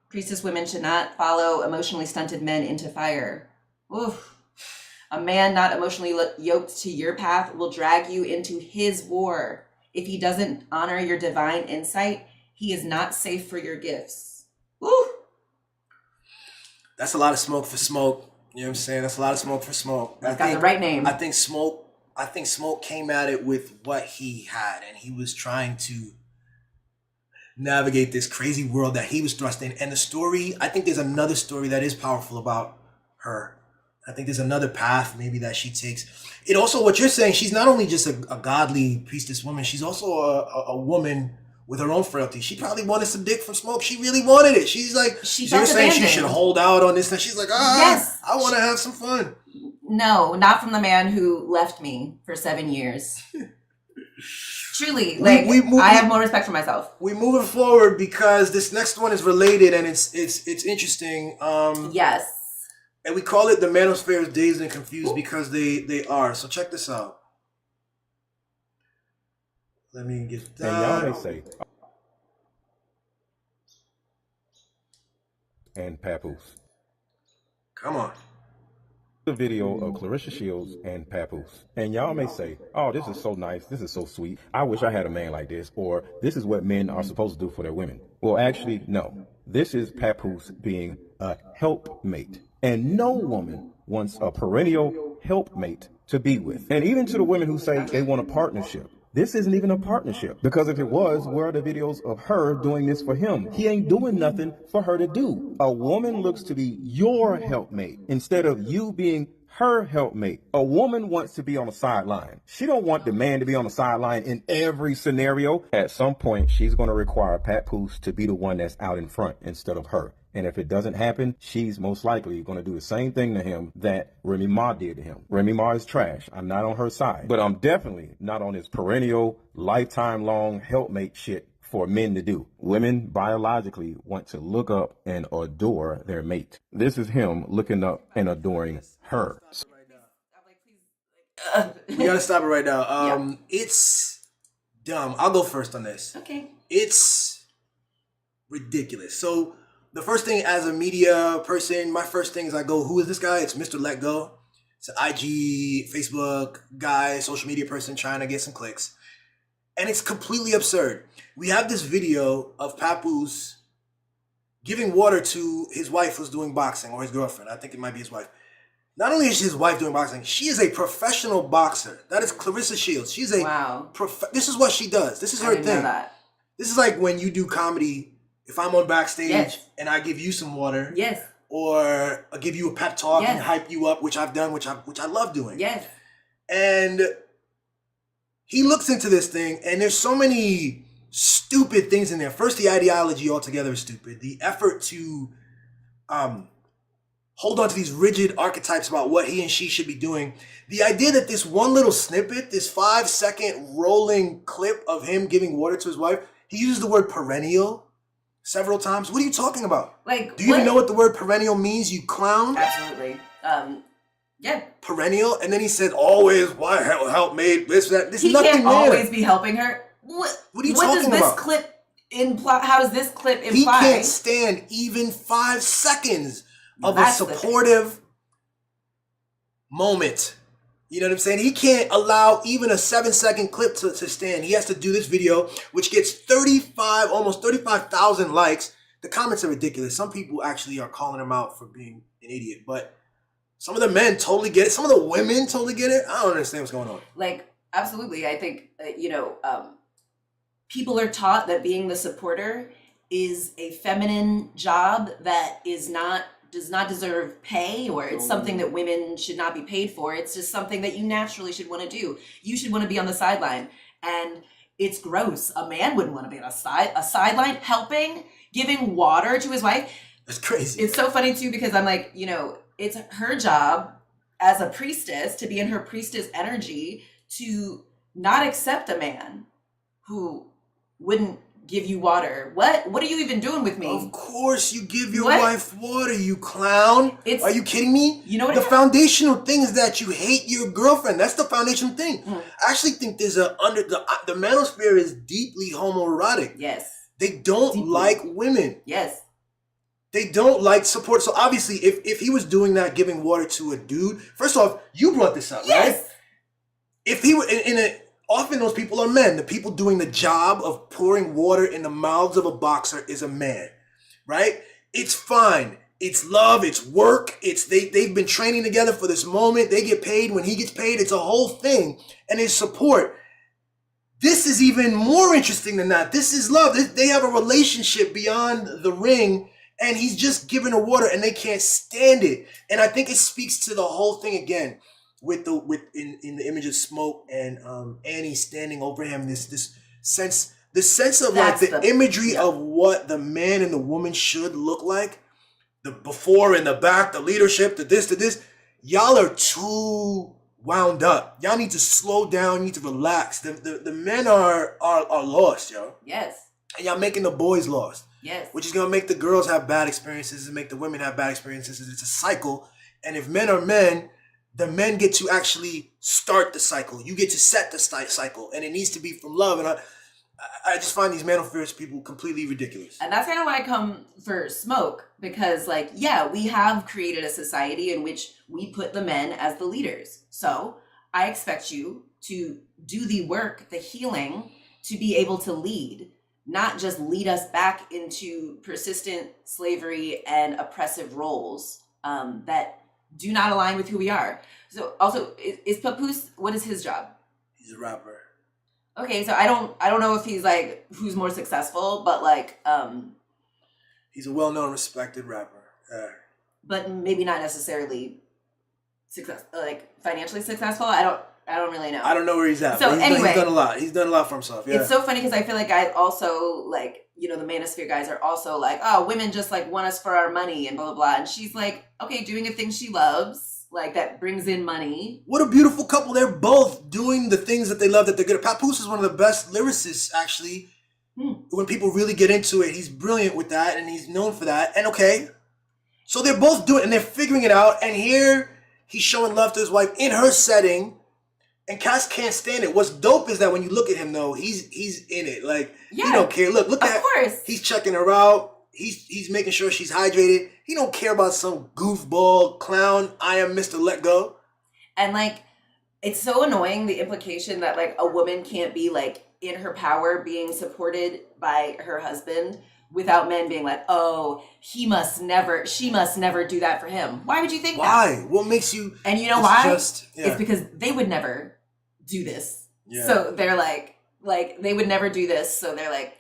Priestess women should not follow emotionally stunted men into fire. Oof. A man not emotionally yoked to your path will drag you into his war. If he doesn't honor your divine insight, he is not safe for your gifts. Woo! That's a lot of smoke for Smoke. You know what I'm saying? That's a lot of smoke for Smoke. Got the right name. I think Smoke came at it with what he had, and he was trying to navigate this crazy world that he was thrust in. And the story, I think there's another story that is powerful about her. I think there's another path maybe that she takes. It also, what you're saying, she's not only just a godly priestess woman, she's also a woman with her own frailty. She probably wanted some dick from Smoke. She really wanted it. She's like, you're saying she should hold out on this, and she's like, yes, I want to have some fun. No, not from the man who left me for 7 years. Truly, I have more respect for myself. We're moving forward because this next one is related and it's interesting. Yes. And we call it the Manosphere Dazed and Confused because they are. So check this out. Let me get that. And y'all may say. And Papoose. Come on. The video of Clarissa Shields and Papoose. And y'all may say, oh, this is so nice, this is so sweet, I wish I had a man like this, or this is what men are supposed to do for their women. Well, actually, no. This is Papoose being a helpmate. And no woman wants a perennial helpmate to be with. And even to the women who say they want a partnership, this isn't even a partnership, because if it was, where are the videos of her doing this for him? He ain't doing nothing for her to do. A woman looks to be your helpmate instead of you being her helpmate. A woman wants to be on the sideline. She don't want the man to be on the sideline in every scenario. At some point, she's going to require Papoose to be the one that's out in front instead of her. And if it doesn't happen, she's most likely going to do the same thing to him that Remy Ma did to him. Remy Ma is trash. I'm not on her side. But I'm definitely not on this perennial, lifetime-long helpmate shit for men to do. Women biologically want to look up and adore their mate. This is him looking up and adoring her. We gotta stop it right now. It's dumb. I'll go first on this. Okay. It's ridiculous. So the first thing as a media person, my first thing is I go, who is this guy? It's Mr. Let Go. It's an IG, Facebook guy, social media person trying to get some clicks. And it's completely absurd. We have this video of Papoose giving water to his wife who's doing boxing, or his girlfriend. I think it might be his wife. Not only is his wife doing boxing, she is a professional boxer. That is Clarissa Shields. She's a this is what she does. This is her thing. This is like when you do comedy. If I'm on backstage and I give you some water, or I give you a pep talk and hype you up, which I've done, which I love doing. And he looks into this thing, and there's so many stupid things in there. First, the ideology altogether is stupid. The effort to hold on to these rigid archetypes about what he and she should be doing. The idea that this one little snippet, this 5-second rolling clip of him giving water to his wife, he uses the word perennial several times. What are you talking about? Like, do you even know what the word perennial means, you clown? Absolutely. Perennial, and then he said always. Why helpmate? This that. This he nothing can't there. Always be helping her. What are you talking about? What does this clip imply? How does this clip imply? He can't stand even 5 seconds of a supportive moment. You know what I'm saying? He can't allow even a 7-second clip to stand. He has to do this video, which gets almost 35,000 likes. The comments are ridiculous. Some people actually are calling him out for being an idiot, but some of the men totally get it. Some of the women totally get it. I don't understand what's going on. Like, absolutely. I think, people are taught that being the supporter is a feminine job that does not deserve pay, or it's something that women should not be paid for. It's just something that you naturally should want to do. You should want to be on the sideline. And it's gross. A man wouldn't want to be on a sideline helping, giving water to his wife. That's crazy. It's so funny too, because I'm like, it's her job as a priestess to be in her priestess energy to not accept a man who wouldn't give you water. What are you even doing with me? Of course you give your wife water, you clown. Are you kidding me? You know what? The foundational thing is that you hate your girlfriend. That's the foundational thing. I actually think there's the Manosphere is deeply homoerotic. Yes. They don't like women. Yes. They don't like support. So obviously, if he was doing that, giving water to a dude, first off, you brought this up, right? If he were often those people are men. The people doing the job of pouring water in the mouths of a boxer is a man, right? It's fine. It's love. It's work. They've been training together for this moment. They get paid when he gets paid. It's a whole thing, and it's support. This is even more interesting than that. This is love. They have a relationship beyond the ring, and he's just giving her water, and they can't stand it. And I think it speaks to the whole thing again. In the image of Smoke and Annie standing over him, this sense of like the imagery of what the man and the woman should look like, the before and the back, the leadership, the this. Y'all are too wound up. Y'all need to slow down. You need to relax. The men are lost, yo. Yes. And y'all making the boys lost. Yes. Which is gonna make the girls have bad experiences and make the women have bad experiences. It's a cycle. And if men are men, the men get to actually start the cycle. You get to set the cycle, and it needs to be from love. And I just find these Manosphere people completely ridiculous. And that's kind of why I come for Smoke, because, like, yeah, we have created a society in which we put the men as the leaders. So I expect you to do the work, the healing, to be able to lead, not just lead us back into persistent slavery and oppressive roles that do not align with who we are. So also, is Papoose, what is his job? He's a rapper. Okay, so I don't know if he's like who's more successful, but like he's a well-known, respected rapper. But maybe not necessarily like financially successful. I don't really know. I don't know where he's at. So but anyway, he's done a lot. He's done a lot for himself. Yeah. It's so funny because I feel like guys also like, you know, the Manosphere guys are also like, oh, women just like want us for our money and blah blah blah. And she's like, okay, doing a thing she loves, like that brings in money. What a beautiful couple. They're both doing the things that they love, that they're good at. Papoose is one of the best lyricists, actually. When people really get into it, he's brilliant with that, and he's known for that. And okay, so they're both doing it, and they're figuring it out. And here he's showing love to his wife in her setting, and Cass can't stand it. What's dope is that when you look at him, though, he's in it. Like, he don't care. Look of at, course. He's checking her out. He's making sure she's hydrated. He don't care about some goofball clown. I am Mr. Let Go. And like, it's so annoying, the implication that like a woman can't be like in her power being supported by her husband without men being like, oh, she must never do that for him. Why would you think that? Why? What makes you? And you know why? It's because they would never do this. Yeah. So they're like they would never do this. So they're like,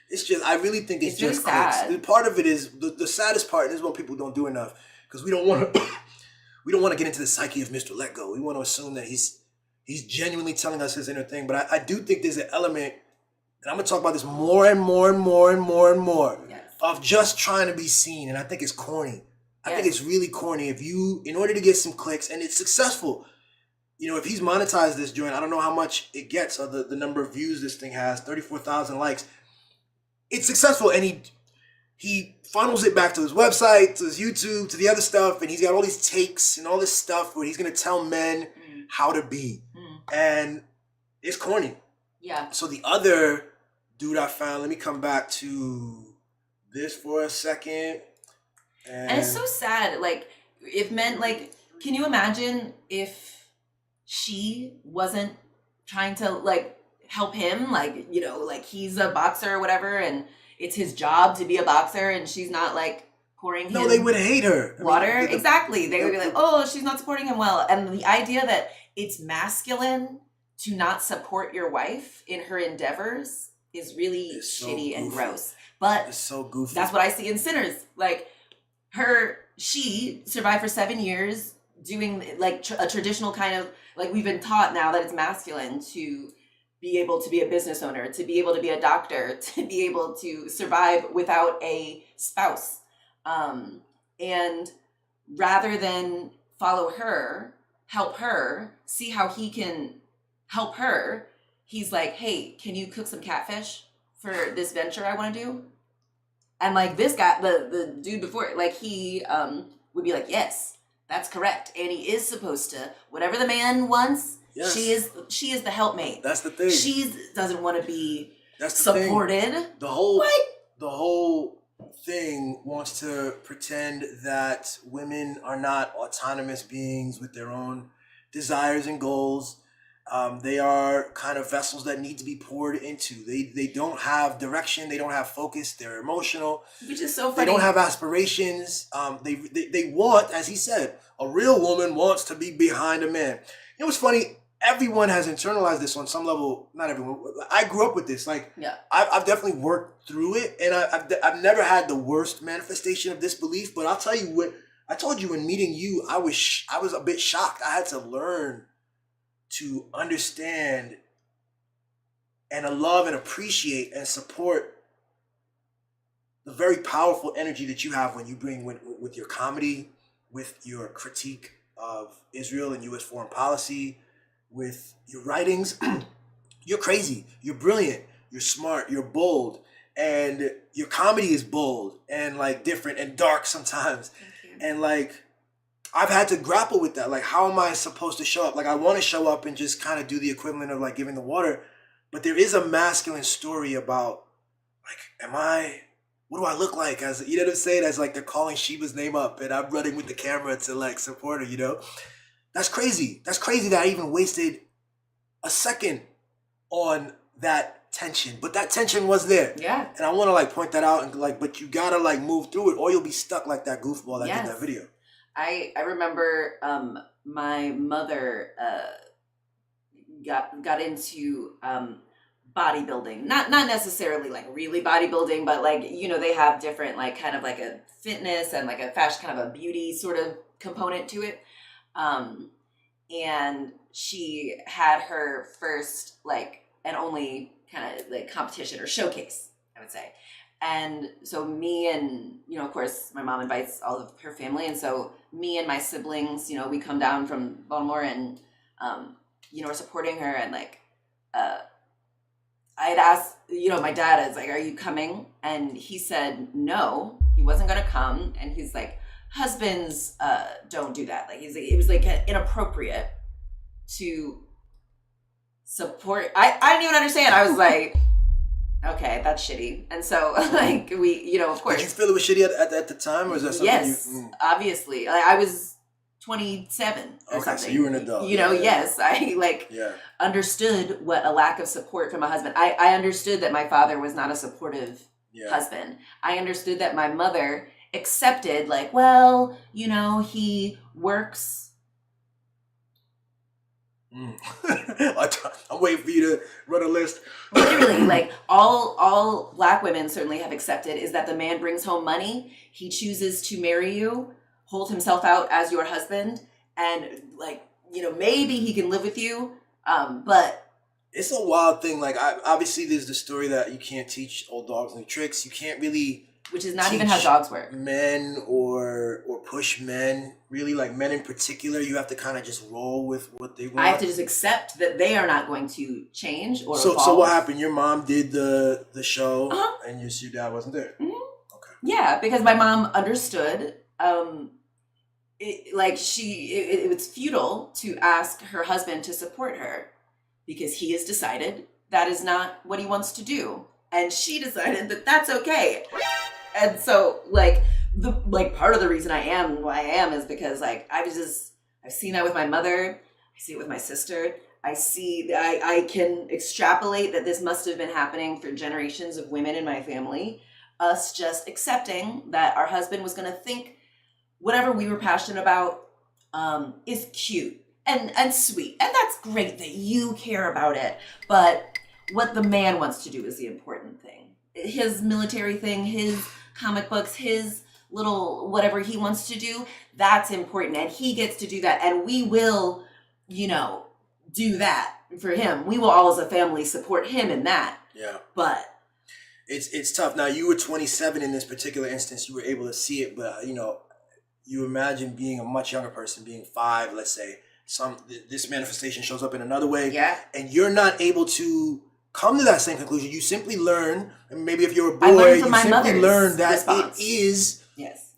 it's just, I really think it's just really sad. Part of it is the saddest part. And this is what people don't do enough, because we don't want to we don't want to get into the psyche of Mr. Let Go. We want to assume that he's genuinely telling us his inner thing. But I do think there's an element, and I'm gonna talk about this more and more of just trying to be seen. And I think it's corny. I think it's really corny. If you, in order to get some clicks, and it's successful, you know, if he's monetized this joint, I don't know how much it gets, or the number of views this thing has, 34,000 likes. It's successful, and he funnels it back to his website, to his YouTube, to the other stuff, and he's got all these takes and all this stuff where he's gonna tell men how to be, and it's corny. Yeah. So the other dude I found, let me come back to this for a second. And it's so sad. Like, if men, like, can you imagine if she wasn't trying to like help him, like, you know, like he's a boxer or whatever, and it's his job to be a boxer, and she's not like pouring him. No, they would hate her. Water. I mean, exactly. They would be like, oh, she's not supporting him well. And the idea that it's masculine to not support your wife in her endeavors is really shitty and gross. But it's so goofy. That's what I see in Sinners. Like, she survived for 7 years doing like a traditional kind of, like, we've been taught now that it's masculine to be able to be a business owner, to be able to be a doctor, to be able to survive without a spouse. And rather than follow her, help her, see how he can help her, he's like, hey, can you cook some catfish for this venture I want to do? And like this guy, the dude before, like he would be like, yes, that's correct. And he is supposed to, whatever the man wants, yes. She is the helpmate. That's the thing. She doesn't want to be That's the supported. Thing. The whole thing wants to pretend that women are not autonomous beings with their own desires and goals. They are kind of vessels that need to be poured into. They don't have direction. They don't have focus. They're emotional. Which is so funny. They don't have aspirations. They want, as he said, a real woman wants to be behind a man. You know what's funny? Everyone has internalized this on some level. Not everyone. I grew up with this. Like, yeah. I've definitely worked through it, and I've never had the worst manifestation of this belief. But I'll tell you what. I told you in meeting you, I was a bit shocked. I had to learn to understand and love and appreciate and support the very powerful energy that you have when you bring with your comedy, with your critique of Israel and U.S. foreign policy, with your writings. You're crazy. You're brilliant. You're smart. You're bold. And your comedy is bold and like different and dark sometimes. And like, I've had to grapple with that. Like, how am I supposed to show up? Like, I want to show up and just kind of do the equivalent of like giving the water. But there is a masculine story about, like, what do I look like? As you know what I'm saying? As like they're calling Sheba's name up and I'm running with the camera to like support her, you know? That's crazy. That's crazy that I even wasted a second on that tension. But that tension was there. Yeah. And I want to like point that out and like, but you gotta like move through it or you'll be stuck like that goofball that did that video. I remember my mother got into bodybuilding, not necessarily like really bodybuilding, but like, you know, they have different like kind of like a fitness and like a fashion, kind of a beauty sort of component to it. And she had her first like and only kind of like competition or showcase, I would say. And so me and, you know, of course my mom invites all of her family, and so me and my siblings, you know, we come down from Baltimore and you know, we're supporting her. And like I had asked, you know, my dad is like, are you coming? And he said no, he wasn't gonna come. And he's like, husbands don't do that. Like he's like, it was like inappropriate to support. I didn't even understand. I was like, okay, that's shitty. And so like we, you know, of course. Did you feel it was shitty at the time, or is that something yes, obviously. Like, I was 27 or okay, something. so you were an adult. You know, yes. I like understood what a lack of support from a husband. I understood that my father was not a supportive husband. I understood that my mother accepted like, well, you know, he works. I'm waiting for you to run a list. Literally, like all Black women certainly have accepted is that the man brings home money. He chooses to marry you, hold himself out as your husband, and like, you know, maybe he can live with you. But it's a wild thing. Like, obviously there's the story that you can't teach old dogs new tricks. You can't really, which is not even how dogs work. Men or push men, really, like men in particular, you have to kind of just roll with what they want. I have to just accept that they are not going to change or so evolve. So what happened? Your mom did the show, and your dad wasn't there. Mm-hmm. Okay. Yeah, because my mom understood. It was futile to ask her husband to support her because he has decided that is not what he wants to do, and she decided that that's okay. And so, like, part of the reason I am who I am is because, like, I've seen that with my mother. I see it with my sister. I can extrapolate that this must have been happening for generations of women in my family. Us just accepting that our husband was going to think whatever we were passionate about is cute and sweet. And that's great that you care about it. But what the man wants to do is the important thing. His military thing, his comic books, his little whatever he wants to do, that's important. And he gets to do that. And we will, you know, do that for him. We will all as a family support him in that. Yeah. But it's tough. Now, you were 27 in this particular instance. You were able to see it, but, you know, you imagine being a much younger person, being 5, let's say, this manifestation shows up in another way. Yeah. And you're not able to come to that same conclusion. You simply learn, and maybe if you're a boy, you simply learn that response. it is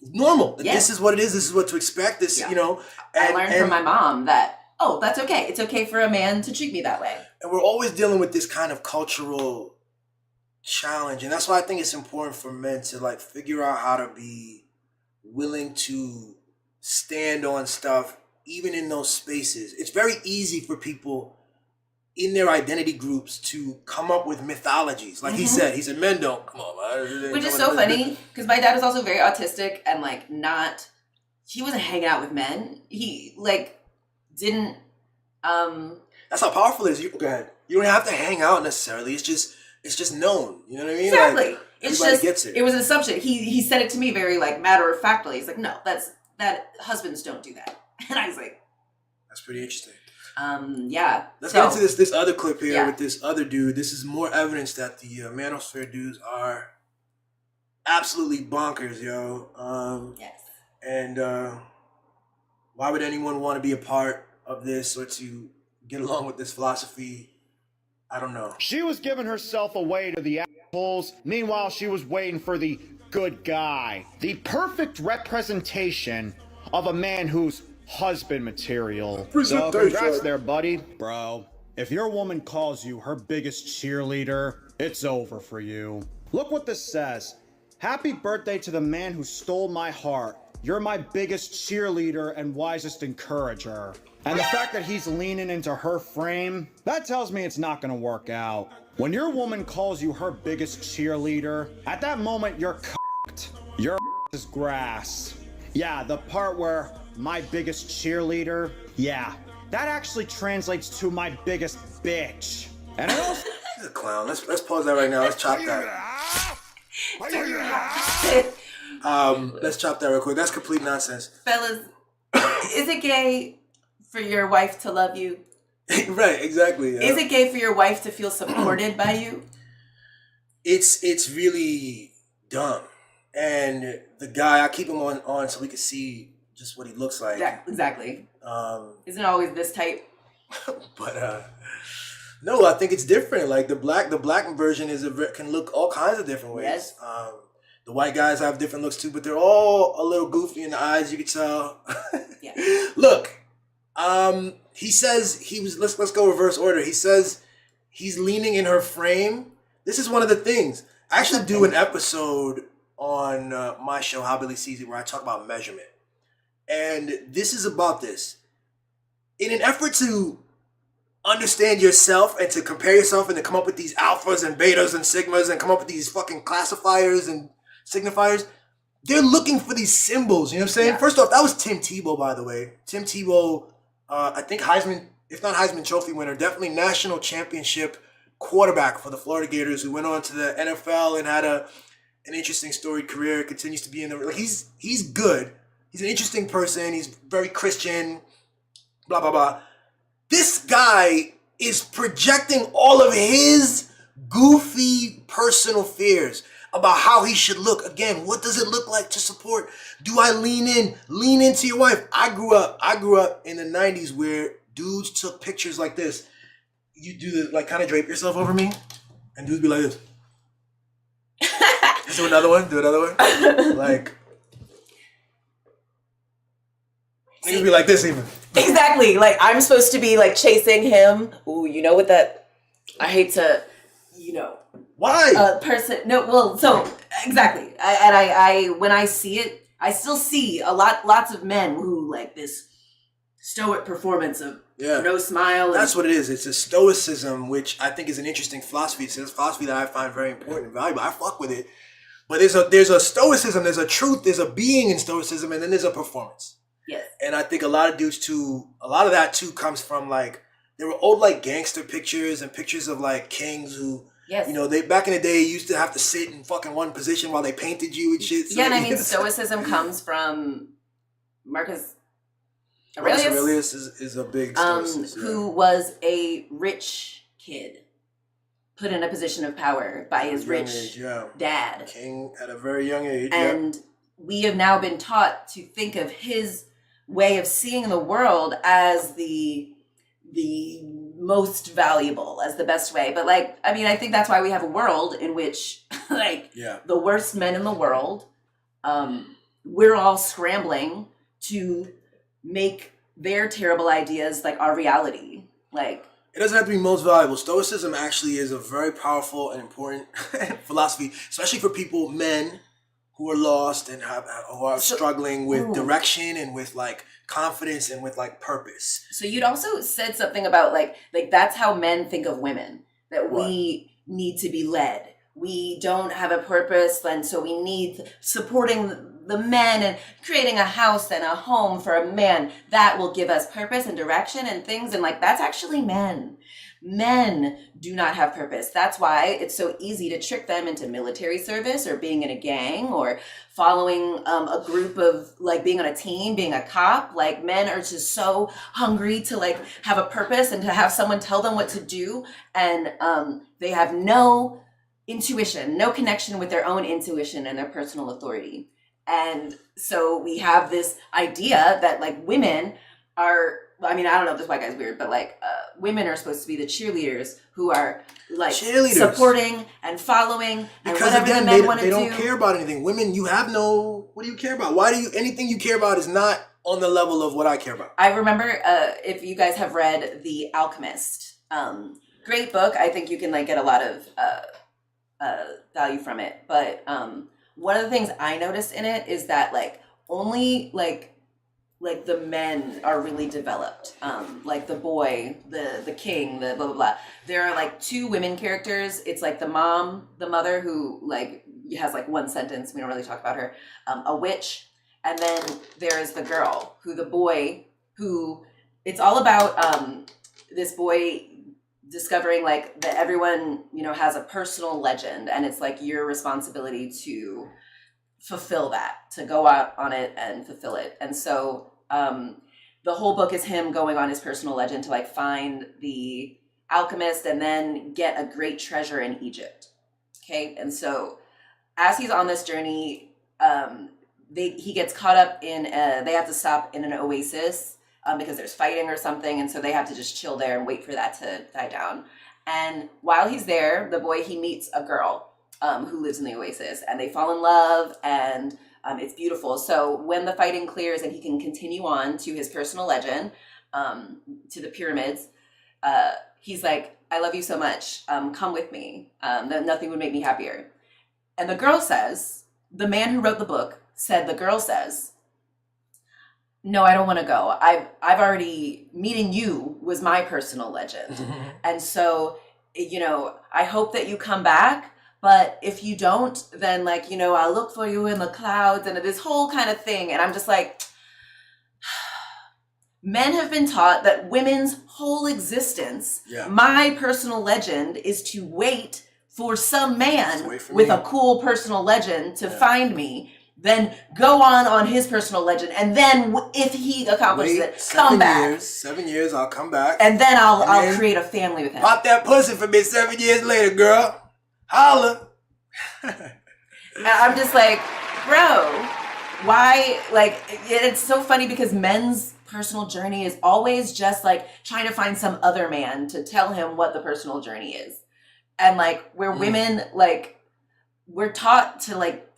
normal. Yes. This is what it is. This is what to expect. This, you know. And, I learned from my mom that, oh, that's okay. It's okay for a man to treat me that way. And we're always dealing with this kind of cultural challenge. And that's why I think it's important for men to like figure out how to be willing to stand on stuff, even in those spaces. It's very easy for people in their identity groups to come up with mythologies. Like he said, men don't. Come on, man. Which is so funny, because my dad was also very autistic and like he wasn't hanging out with men. He like didn't. That's how powerful it is. Go ahead. You don't have to hang out necessarily. It's just known. You know what I mean? Exactly. Like, it's everybody just gets it. It was an assumption. He said it to me very like matter of factly. He's like, no, that husbands don't do that. And I was like, that's pretty interesting. Yeah. Let's get into this other clip here with this other dude. This is more evidence that the Manosphere dudes are absolutely bonkers, yo. Yes. And why would anyone want to be a part of this or to get along with this philosophy? I don't know. She was giving herself away to the assholes. Meanwhile, she was waiting for the good guy. The perfect representation of a man who's husband material. So congrats there, buddy. Bro, If your woman calls you her biggest cheerleader, it's over for you. Look what this says. Happy birthday to the man who stole my heart. You're my biggest cheerleader and wisest encourager. And the fact that he's leaning into her frame, that tells me it's not gonna work out. When your woman calls you her biggest cheerleader, at that moment you're c***ed. Your is grass. Yeah, the part where my biggest cheerleader, yeah, that actually translates to my biggest bitch. And it also He's a clown. Let's pause that right now. Let's chop that. Let's chop that real quick. That's complete nonsense. Fellas, is it gay for your wife to love you? Right, exactly. Yeah. Is it gay for your wife to feel supported by you? It's really dumb. And the guy, I keep him on so we can see just what he looks like. Exactly. Isn't it always this type? But no, I think it's different. Like the black version can look all kinds of different ways. Yes. The white guys have different looks too, but they're all a little goofy in the eyes. You can tell. Yeah. Look, he says let's go reverse order. He says he's leaning in her frame. This is one of the things. I actually do an episode on my show, How Billy Sees It, where I talk about measurement. And this is about this. In an effort to understand yourself and to compare yourself and to come up with these alphas and betas and sigmas and come up with these fucking classifiers and signifiers, they're looking for these symbols. You know what I'm saying? Yeah. First off, that was Tim Tebow, by the way. Tim Tebow, I think Heisman, if not Heisman Trophy winner, definitely national championship quarterback for the Florida Gators, who went on to the NFL and had an interesting storied career. Continues to be in the like he's good. He's an interesting person. He's very Christian. Blah blah blah. This guy is projecting all of his goofy personal fears about how he should look. Again, what does it look like to support? Do I lean into your wife? I grew up in the 90s where dudes took pictures like this. You do the, like, kind of drape yourself over me, and dudes be like this. Do another one. Like, niggas be like this even. Exactly. Like, I'm supposed to be like chasing him. Ooh, you know what that? I hate to, Why? person. No, well, so exactly. I when I see it, I still see lots of men who like this stoic performance of no smile. That's what it is. It's a stoicism, which I think is an interesting philosophy. It's a philosophy that I find very important and valuable. I fuck with it. But there's a stoicism, there's a truth, there's a being in stoicism, and then there's a performance. Yes. And I think a lot of that too comes from like, there were old like gangster pictures and pictures of like kings who, yes, they back in the day used to have to sit in fucking one position while they painted you and shit. So, yeah, and I mean stoicism comes from Marcus Aurelius is a big stoicist, who was a rich kid put in a position of power by his rich dad. King at a very young age. And we have now been taught to think of his way of seeing the world as the most valuable, as the best way. But like, I mean, I think that's why we have a world in which the worst men in the world, we're all scrambling to make their terrible ideas like our reality. Like, it doesn't have to be most valuable. Stoicism actually is a very powerful and important philosophy, especially for people, men who are lost and who are struggling with direction and with like confidence and with like purpose. So you'd also said something about like that's how men think of women, that we need to be led. We don't have a purpose, and so we need supporting the men and creating a house and a home for a man that will give us purpose and direction and things. And like, that's actually men. Men do not have purpose. That's why it's so easy to trick them into military service or being in a gang or following a group of like being on a team, being a cop. Like, men are just so hungry to like have a purpose and to have someone tell them what to do. And they have no intuition, no connection with their own intuition and their personal authority. And so we have this idea that like women are, I mean, I don't know if this white guy's weird, but like women are supposed to be the cheerleaders who are like supporting and following and whatever the men want to do. They don't care about anything. Women, you have no, what do you care about? Anything you care about is not on the level of what I care about. I remember if you guys have read The Alchemist, Great book. I think you can like get a lot of value from it. But one of the things I noticed in it is that like only like the men are really developed. Like the boy, the king, the blah blah blah. There are like two women characters. It's like the mother who like has like one sentence. We don't really talk about her. A witch, and then there is the girl the boy who. It's all about this boy discovering like that everyone has a personal legend, and it's like your responsibility to fulfill that, to go out on it and fulfill it. And so the whole book is him going on his personal legend to like find the alchemist and then get a great treasure in Egypt. Okay, and so as he's on this journey, he gets caught up in they have to stop in an oasis because there's fighting or something, and so they have to just chill there and wait for that to die down. And while he's there, the boy, he meets a girl who lives in the oasis, and they fall in love, and it's beautiful. So when the fighting clears and he can continue on to his personal legend, to the pyramids, he's like, I love you so much. Come with me. Nothing would make me happier. And the girl says, the man who wrote the book said, the girl says, no, I don't want to go. I've already, meeting you was my personal legend. And so, I hope that you come back, but if you don't, then like, I'll look for you in the clouds and this whole kind of thing. And I'm just like, men have been taught that women's whole existence, my personal legend, is to wait for some man with a cool personal legend to find me, then go on his personal legend, and then if he accomplishes it, come back. 7 years, I'll come back, and then I'll create a family with him. Pop that pussy for me 7 years later, girl. Holla. And I'm just like, bro, why? Like, it's so funny because men's personal journey is always just like trying to find some other man to tell him what the personal journey is, and like we're women, like we're taught to like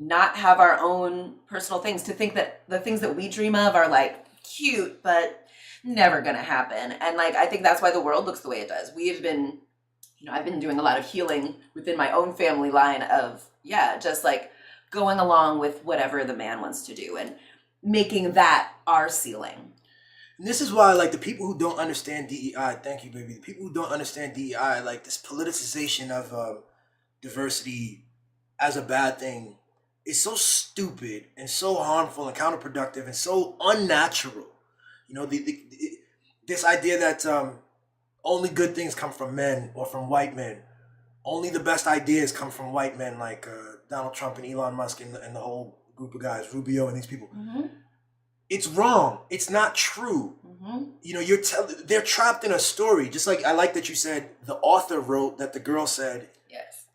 not have our own personal things, to think that the things that we dream of are like cute but never gonna happen. And like I think that's why the world looks the way it does. We have been, I've been doing a lot of healing within my own family line of just like going along with whatever the man wants to do and making that our ceiling. And this is why, like, the people who don't understand DEI, thank you, baby. The people who don't understand DEI, like this politicization of diversity as a bad thing, is so stupid and so harmful and counterproductive and so unnatural. This idea that only good things come from men or from white men. Only the best ideas come from white men like Donald Trump and Elon Musk and the whole group of guys, Rubio and these people. Mm-hmm. It's wrong. It's not true. Mm-hmm. They're trapped in a story. Just like I like that you said the author wrote that the girl said. Yes.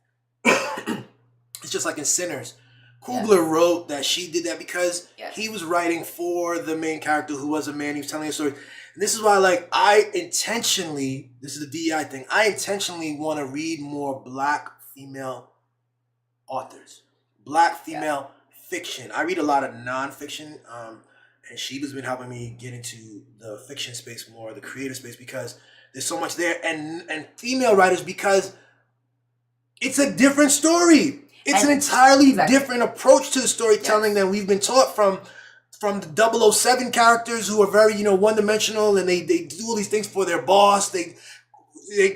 It's just like in Sinners. Coogler wrote that she did that because he was writing for the main character who was a man. He was telling a story. And this is why, like, this is the DEI thing, I intentionally want to read more Black female authors. Black female fiction. I read a lot of nonfiction, and Sheba's been helping me get into the fiction space more, the creative space, because there's so much there. And female writers, because it's a different story. It's an entirely different approach to the storytelling than we've been taught from the 007 characters who are very, one-dimensional, and they do all these things for their boss. They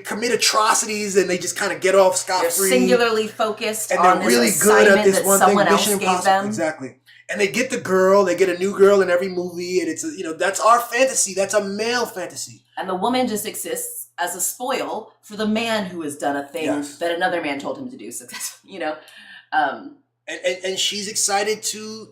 commit atrocities and they just kind of get off scot-free. They're singularly focused and on they're really this good at assignment this that one thing. someone else Mission gave Impossible. them. Exactly. And they get they get a new girl in every movie, and it's that's our fantasy. That's a male fantasy. And the woman just exists as a spoil for the man who has done a thing that another man told him to do successfully. And she's excited to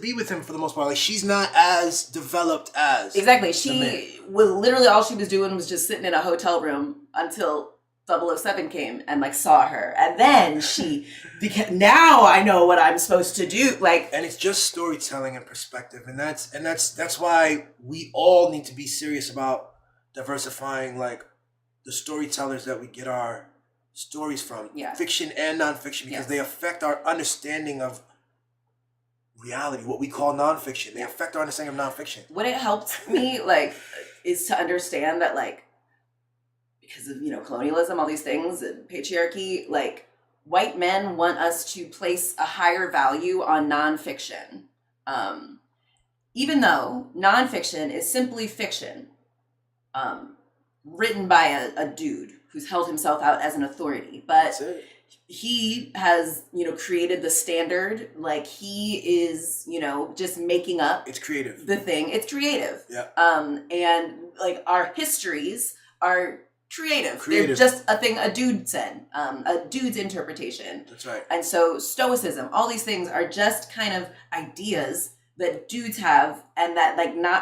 be with him for the most part. Like, she's not as developed as She was literally, all she was doing was just sitting in a hotel room until 007 came and like saw her, and then she became, now I know what I'm supposed to do. And it's just storytelling and perspective, and that's why we all need to be serious about diversifying like the storytellers that we get our stories from, fiction and nonfiction, because they affect our understanding of reality, what we call nonfiction. They affect our understanding of nonfiction. What it helped me is to understand that because of, colonialism, all these things, and patriarchy, like, white men want us to place a higher value on nonfiction. Even though nonfiction is simply fiction, written by a dude who's held himself out as an authority. But he has, created the standard. Like, he is, just making up. It's creative. The thing. It's creative. Yeah. And like our histories are creative. They're Creative. just a thing a dude said, a dude's interpretation. That's right. And so stoicism, all these things are just kind of ideas that dudes have, and that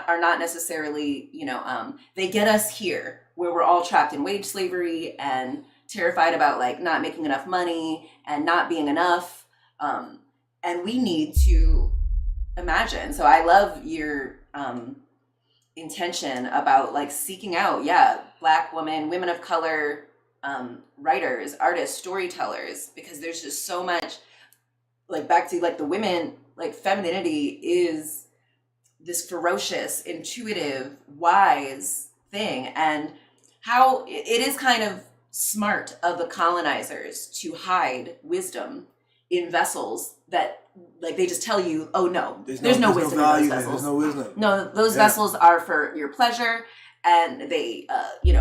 are not necessarily, they get us here where we're all trapped in wage slavery and terrified about not making enough money and not being enough. And we need to imagine. So I love your intention about seeking out, Black women of color, writers, artists, storytellers, because there's just so much, back to the women, femininity is this ferocious, intuitive, wise thing, and how it is kind of smart of the colonizers to hide wisdom in vessels that they just tell you, oh no, there's no wisdom in those vessels. There's no wisdom. No, those vessels are for your pleasure, and they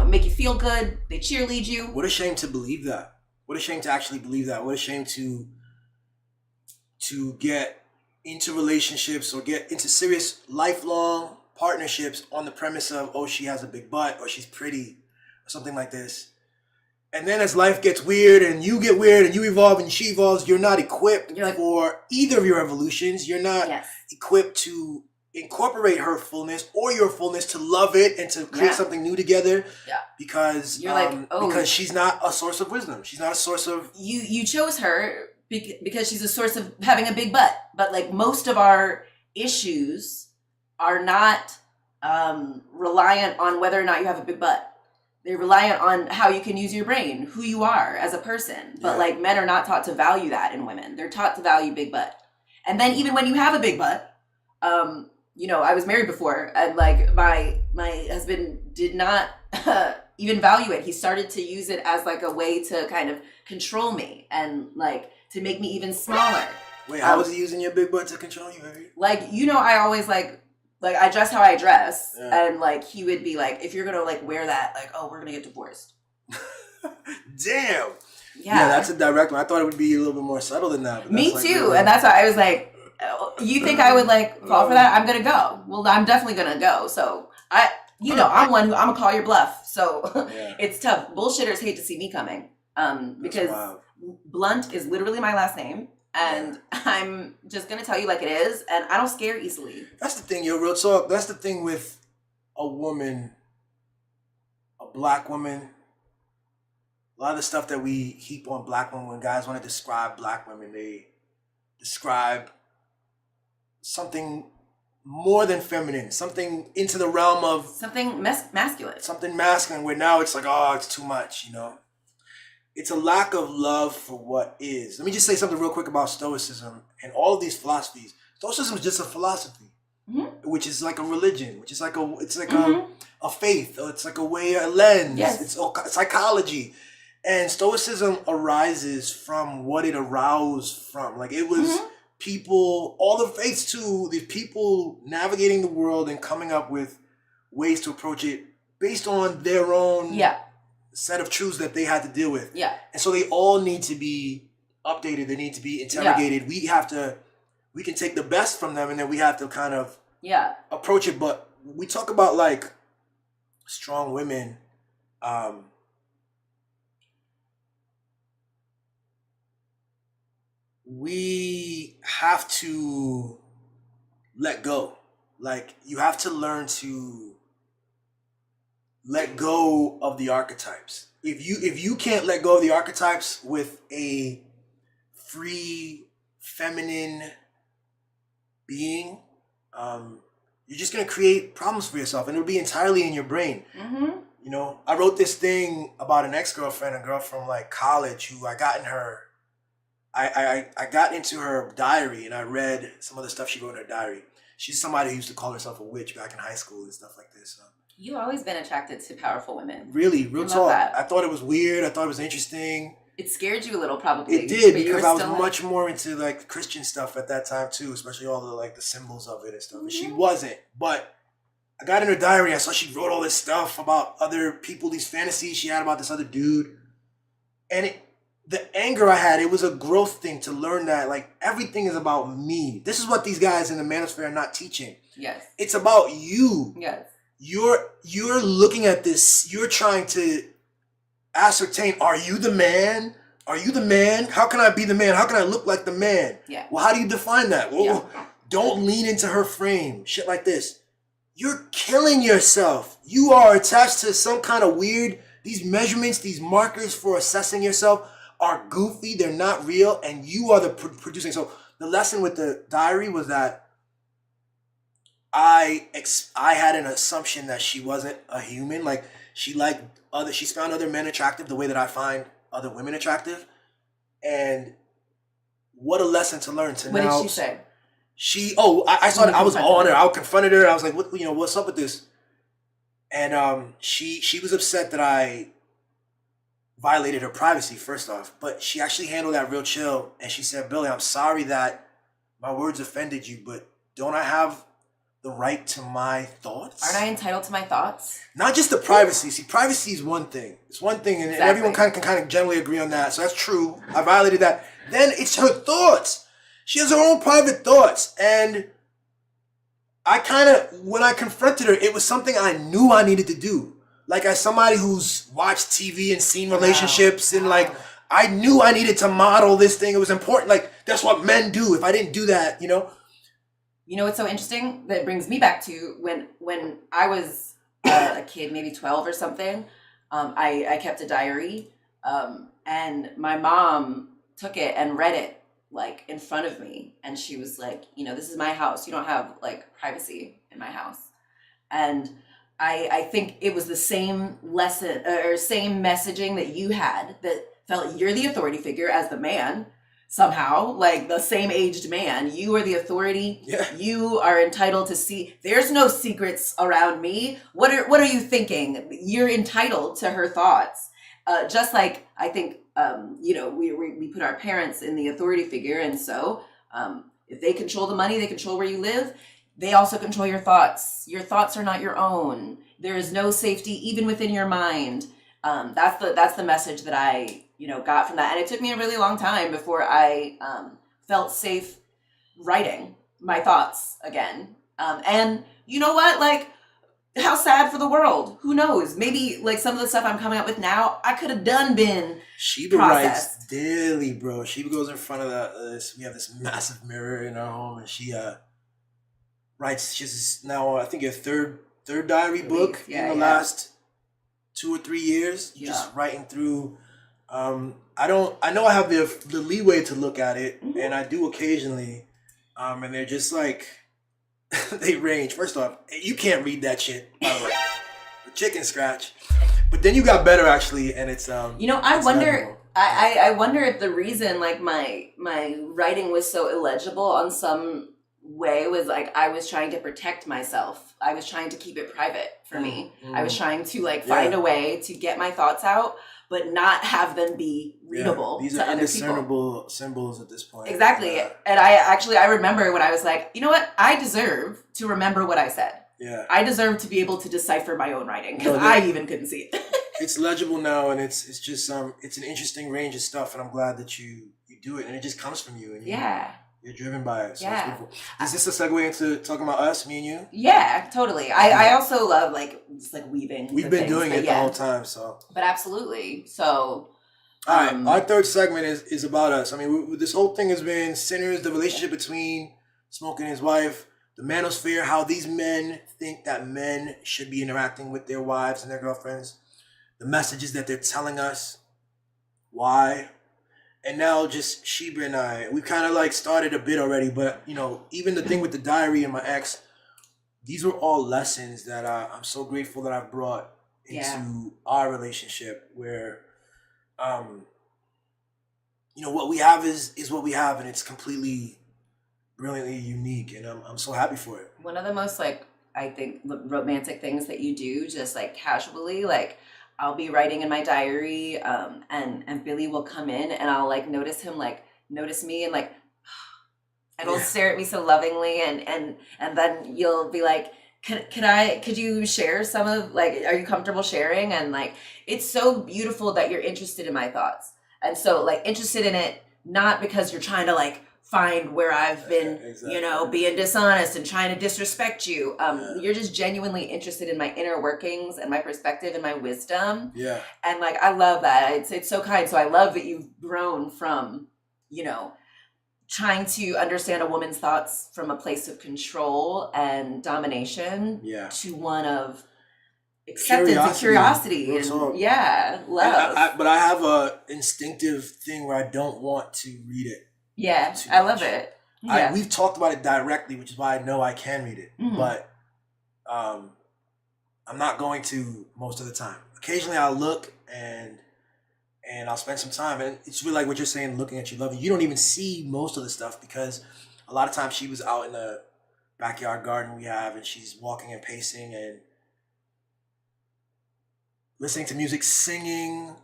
make you feel good. They cheerlead you. What a shame to believe that. What a shame to actually believe that. What a shame to get into relationships or get into serious lifelong partnerships on the premise of, oh, she has a big butt or she's pretty or something like this. And then as life gets weird and you get weird and you evolve and she evolves, you're not equipped for either of your evolutions. You're not equipped to incorporate her fullness or your fullness, to love it and to create something new together. Yeah. Because you're because she's not a source of wisdom. She's not a source of... You chose her because she's a source of having a big butt. But most of our issues are not reliant on whether or not you have a big butt. They're reliant on how you can use your brain, who you are as a person. But men are not taught to value that in women. They're taught to value big butt. And then even when you have a big butt, I was married before, and my husband did not even value it. He started to use it as a way to kind of control me and to make me even smaller. Wait, how was he using your big butt to control you, baby? I always I dress how I dress, and he would be if you're gonna wear that, oh, we're gonna get divorced. Damn. Yeah, that's a direct one. I thought it would be a little bit more subtle than that. Me too, and that's why I was you think I would fall for that? I'm gonna go. Well, I'm definitely gonna go. So I'm one who I'm gonna call your bluff. So it's tough. Bullshitters hate to see me coming, because Blunt is literally my last name. And I'm just going to tell you like it is. And I don't scare easily. That's the thing, real talk. That's the thing with a woman, a Black woman. A lot of the stuff that we heap on Black women, when guys want to describe Black women, they describe something more than feminine, something into the realm of... something masculine. Something masculine, where now it's it's too much, It's a lack of love for what is. Let me just say something real quick about Stoicism and all of these philosophies. Stoicism is just a philosophy, which is like a religion, which is a faith, or it's a way, a lens. Yes. It's psychology. And Stoicism arises from what it aroused from. It was people, all the faiths too, these people navigating the world and coming up with ways to approach it based on their own... set of truths that they had to deal with. Yeah. And so they all need to be updated. They need to be interrogated. Yeah. We can take the best from them, and then we have to kind of approach it. But we talk about strong women. We have to let go. You have to learn to let go of the archetypes. If you can't let go of the archetypes with a free feminine being, you're just gonna create problems for yourself, and it'll be entirely in your brain. I wrote this thing about an ex-girlfriend, a girl from college, who I got into her diary, and I read some of the stuff she wrote in her diary. She's somebody who used to call herself a witch back in high school and stuff like this. You've always been attracted to powerful women. Really, real I love talk. that. I thought it was weird. I thought it was interesting. It scared you a little, probably. It did, but you because were I was still much more into like Christian stuff at that time too, especially all the like the symbols of it and stuff. And she wasn't. But I got in her diary. I saw she wrote all this stuff about other people, these fantasies she had about this other dude, and the anger I had, it was a growth thing to learn that like everything is about me. This is what these guys in the Manosphere are not teaching. Yes. It's about you. Yes. You're looking at this. You're trying to ascertain: are you the man? Are you the man? How can I be the man? How can I look like the man? Yeah. Well, how do you define that? Well, Yeah. don't lean into her frame. Shit like this. You're killing yourself. You are attached to some kind of weird. These measurements, these markers for assessing yourself are goofy. They're not real, and you are the producing. So the lesson with the diary was that I had an assumption that she wasn't a human. Like she found other men attractive the way that I find other women attractive. And what a lesson to learn to What now. did she say? I saw that. I was on her. I confronted her. I was like, what's up with this? And she was upset that I violated her privacy, first off. But she actually handled that real chill. And she said, Billy, I'm sorry that my words offended you, but don't I have the right to my thoughts? Aren't I entitled to my thoughts? Not just the privacy. See, privacy is one thing. It's one thing, and Exactly. everyone can kind of generally agree on that. So that's true. I violated that. Then it's her thoughts. She has her own private thoughts. And when I confronted her, it was something I knew I needed to do. Like, as somebody who's watched TV and seen relationships, and like, I knew I needed to model this thing. It was important. Like, that's what men do. If I didn't do that, You know what's so interesting? That brings me back to when I was a kid, maybe 12 or something. I kept a diary, and my mom took it and read it like in front of me, and she was like, this is my house. You don't have like privacy in my house. And I think it was the same lesson or same messaging that you had, that felt you're the authority figure as the man. Somehow, like the same aged man, you are the authority. Yeah. You are entitled to see. There's no secrets around me. What are you thinking? You're entitled to her thoughts. Just like I think, we put our parents in the authority figure, and so if they control the money, they control where you live. They also control your thoughts. Your thoughts are not your own. There is no safety even within your mind. That's the message that I got from that. And it took me a really long time before I felt safe writing my thoughts again. And you know what? Like, how sad for the world. Who knows? Maybe like some of the stuff I'm coming up with now, I could have been Sheba processed. writes daily, bro. Sheba goes in front of this. We have this massive mirror in our home, and she writes. She's now, I think, her third diary book in the last 2 or 3 years. Just writing through. I know I have the leeway to look at it, and I do occasionally. And they're just like, they range. First off, you can't read that shit, by the way. Chicken scratch. But then you got better, actually, and it's I it's wonder. legible. I wonder if the reason like my writing was so illegible on some way was like I was trying to protect myself. I was trying to keep it private for me. I was trying to like find a way to get my thoughts out, but not have them be readable. These to are other indiscernible people. symbols at this point. Exactly. And I remember when I was like, you know what? I deserve to remember what I said. Yeah. I deserve to be able to decipher my own writing, because No, I even couldn't see it. It's legible now, and it's just it's an interesting range of stuff, and I'm glad that you do it, and it just comes from you, and you're driven by it. So it's beautiful. Is this a segue into talking about us, me and you? Yeah, totally. I also love like just like weaving. We've been doing it the whole time, so. But absolutely. So. All right, our third segment is about us. I mean, this whole thing has been Sinners, the relationship between Smoke and his wife, the Manosphere, how these men think that men should be interacting with their wives and their girlfriends, the messages that they're telling us, why, and now just Sheba and I. We kind of like started a bit already, but even the thing with the diary and my ex, these were all lessons that I'm so grateful that I've brought into our relationship, where what we have is what we have, and it's completely brilliantly unique, and I'm so happy for it. One of the most like I think romantic things that you do just like casually, like I'll be writing in my diary, and Billy will come in and I'll like notice him, like notice me, and like, and he'll stare at me so lovingly, and then you'll be like, could you share some of, like, are you comfortable sharing? And like, it's so beautiful that you're interested in my thoughts. And so like interested in it, not because you're trying to like find where I've been, you know, being dishonest and trying to disrespect you. You're just genuinely interested in my inner workings and my perspective and my wisdom. Yeah. And like, I love that. It's so kind. So I love that you've grown from, you know, trying to understand a woman's thoughts from a place of control and domination to one of acceptance and curiosity and love. But I have a instinctive thing where I don't want to read it. Yeah, I love it. Yeah. We've talked about it directly, which is why I know I can read it. But I'm not going to most of the time. Occasionally I'll look and I'll spend some time. And it's really like what you're saying, looking at you, loving. You don't even see most of the stuff because a lot of times she was out in the backyard garden we have and she's walking and pacing and listening to music, singing,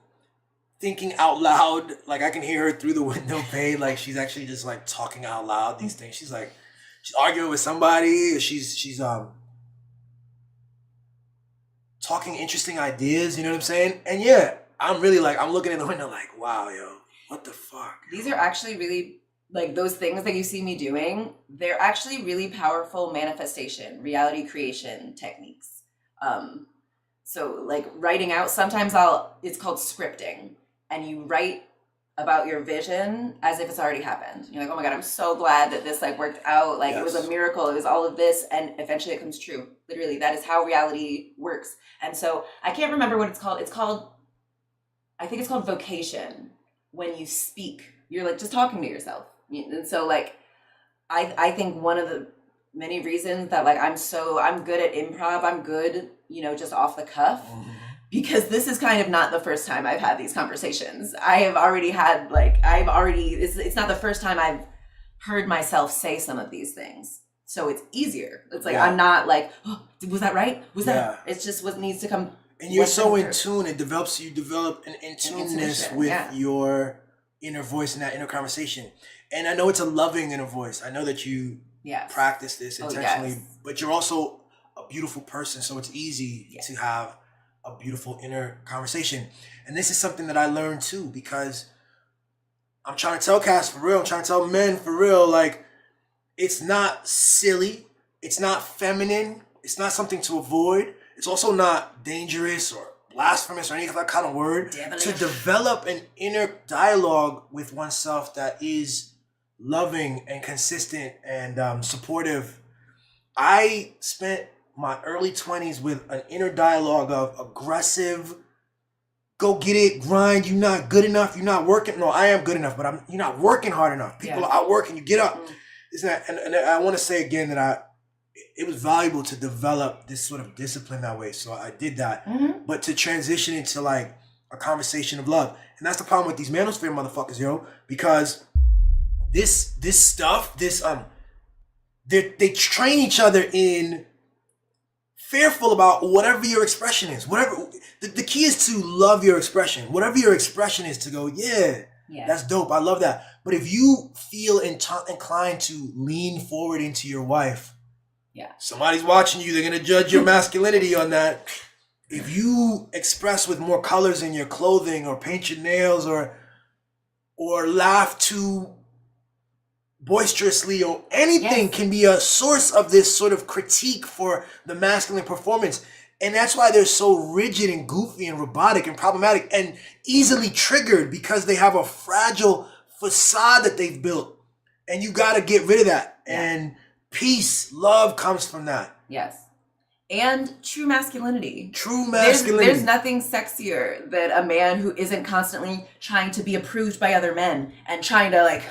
thinking out loud. Like I can hear her through the window pane. Like she's actually just like talking out loud these things. She's like, she's arguing with somebody. She's talking interesting ideas. You know what I'm saying? And yeah, I'm really like, I'm looking in the window like, wow, yo, what the fuck? These are actually really, like those things that you see me doing, they're actually really powerful manifestation, reality creation techniques. So like writing out, sometimes it's called scripting, and you write about your vision as if it's already happened. You're like, oh my God, I'm so glad that this like worked out. Like it was a miracle. It was all of this. And eventually it comes true. Literally, that is how reality works. And so I can't remember what it's called. I think it's called vocation. When you speak, you're like just talking to yourself. And so like, I think one of the many reasons that like I'm good at improv, I'm good, you know, just off the cuff, because this is kind of not the first time I've had these conversations. I have already had it's not the first time I've heard myself say some of these things. So it's easier. It's like, I'm not like, oh, was that right? Was that, it's just what needs to come. And you're so in tune, you develop an in-tuneness with your inner voice and that inner conversation. And I know it's a loving inner voice. I know that you practice this intentionally, but you're also a beautiful person. So it's easy to have a beautiful inner conversation. And this is something that I learned too, because I'm trying to tell cats for real. I'm trying to tell men for real. Like, it's not silly. It's not feminine. It's not something to avoid. It's also not dangerous or blasphemous or any other kind of word. To develop an inner dialogue with oneself that is loving and consistent and supportive. I spent my early 20s with an inner dialogue of aggressive, go get it, grind, you're not good enough, you're not working. No, I am good enough, but you're not working hard enough. People are out working, you get up. Isn't that, and I want to say again that it was valuable to develop this sort of discipline that way. So I did that. But to transition into like a conversation of love. And that's the problem with these Manosphere motherfuckers, yo. Because this stuff, they train each other in fearful about whatever your expression is. Whatever the key is to love your expression. Whatever your expression is, to go, that's dope. I love that. But if you feel inclined to lean forward into your wife, somebody's watching you, they're gonna judge your masculinity on that. If you express with more colors in your clothing, or paint your nails, or laugh too boisterously, or anything can be a source of this sort of critique for the masculine performance. And that's why they're so rigid and goofy and robotic and problematic and easily triggered, because they have a fragile facade that they've built. And you got to get rid of that. And peace, love comes from that. Yes. And true masculinity. True masculinity. There's nothing sexier than a man who isn't constantly trying to be approved by other men and trying to like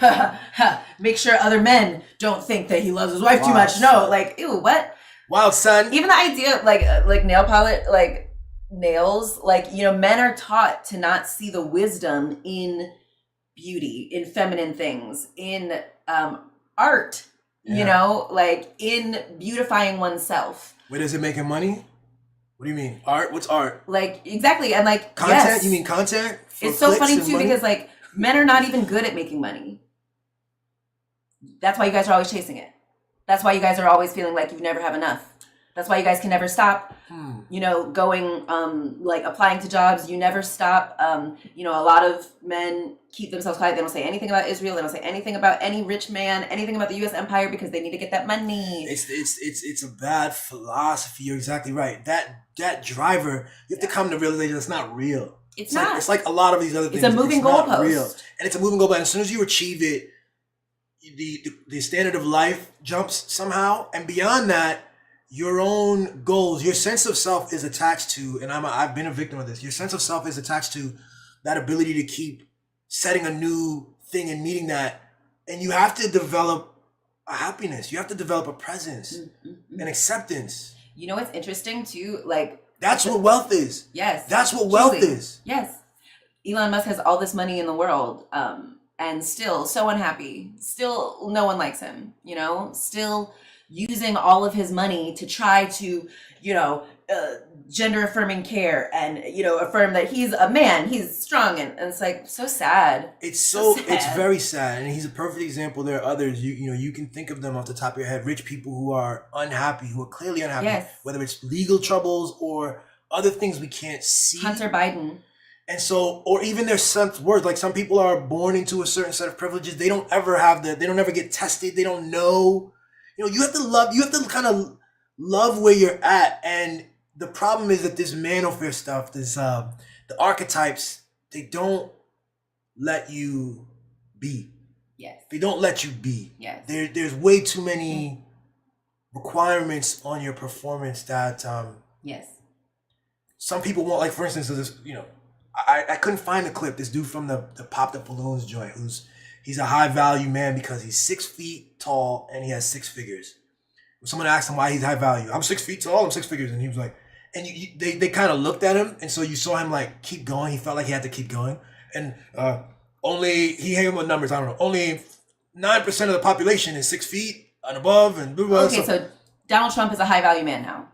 make sure other men don't think that he loves his wife too much. No, like, ew, what? Wild son. Even the idea of like nail polish, like nails, like, you know, men are taught to not see the wisdom in beauty, in feminine things, in art, you know, like in beautifying oneself. Wait, is it making money? What do you mean? Art? What's art? Like, exactly. And like, Content? yes. You mean content? For It's so clicks funny and too money? because like men are not even good at making money. That's why you guys are always chasing it. That's why you guys are always feeling like you never have enough. That's why you guys can never stop, you know, going, like applying to jobs. You never stop. You know, a lot of men keep themselves quiet. They don't say anything about Israel. They don't say anything about any rich man, anything about the U.S. empire because they need to get that money. It's a bad philosophy. You're exactly right. That driver, you have to come to realization it's not real. It's not. Like, it's like a lot of these other things. It's a moving not goalpost. real. And it's a moving goalpost. And as soon as you achieve it, the standard of life jumps somehow. And beyond that, your own goals, your sense of self is attached to, and I've been a victim of this. Your sense of self is attached to that ability to keep setting a new thing and meeting that. And you have to develop a happiness. You have to develop a presence, an acceptance. You know what's interesting too? Like, that's what wealth is. yes. That's what wealth truly. is. Yes. Elon Musk has all this money in the world, and still so unhappy. Still no one likes him, you know? Still using all of his money to try to, you know, gender affirming care and, you know, affirm that he's a man, he's strong. And it's like so sad. It's sad. It's very sad. And he's a perfect example. There are others, you know, you can think of them off the top of your head, rich people who are unhappy, who are clearly unhappy, Yes. whether it's legal troubles or other things we can't see. Hunter Biden. And so, or even their sense worth, like some people are born into a certain set of privileges. They don't ever they don't ever get tested. They don't know. You know, you have to kind of love where you're at. And the problem is that this manosphere stuff, the archetypes, they don't let you be. Yes. They don't let you be. Yes. There's way too many requirements on your performance that Yes. some people want, like for instance, this, you know, I couldn't find the clip. This dude from the Pop the Balloons joint, he's a high value man because he's 6 feet tall and he has six figures. When someone asked him why he's high value, I'm 6 feet tall, I'm six figures, and he was like, and they kind of looked at him, and so you saw him like keep going. He felt like he had to keep going, and he hit him with numbers. I don't know. Only 9% of the population is 6 feet and above, and blah, blah, Okay, so Donald Trump is a high value man now.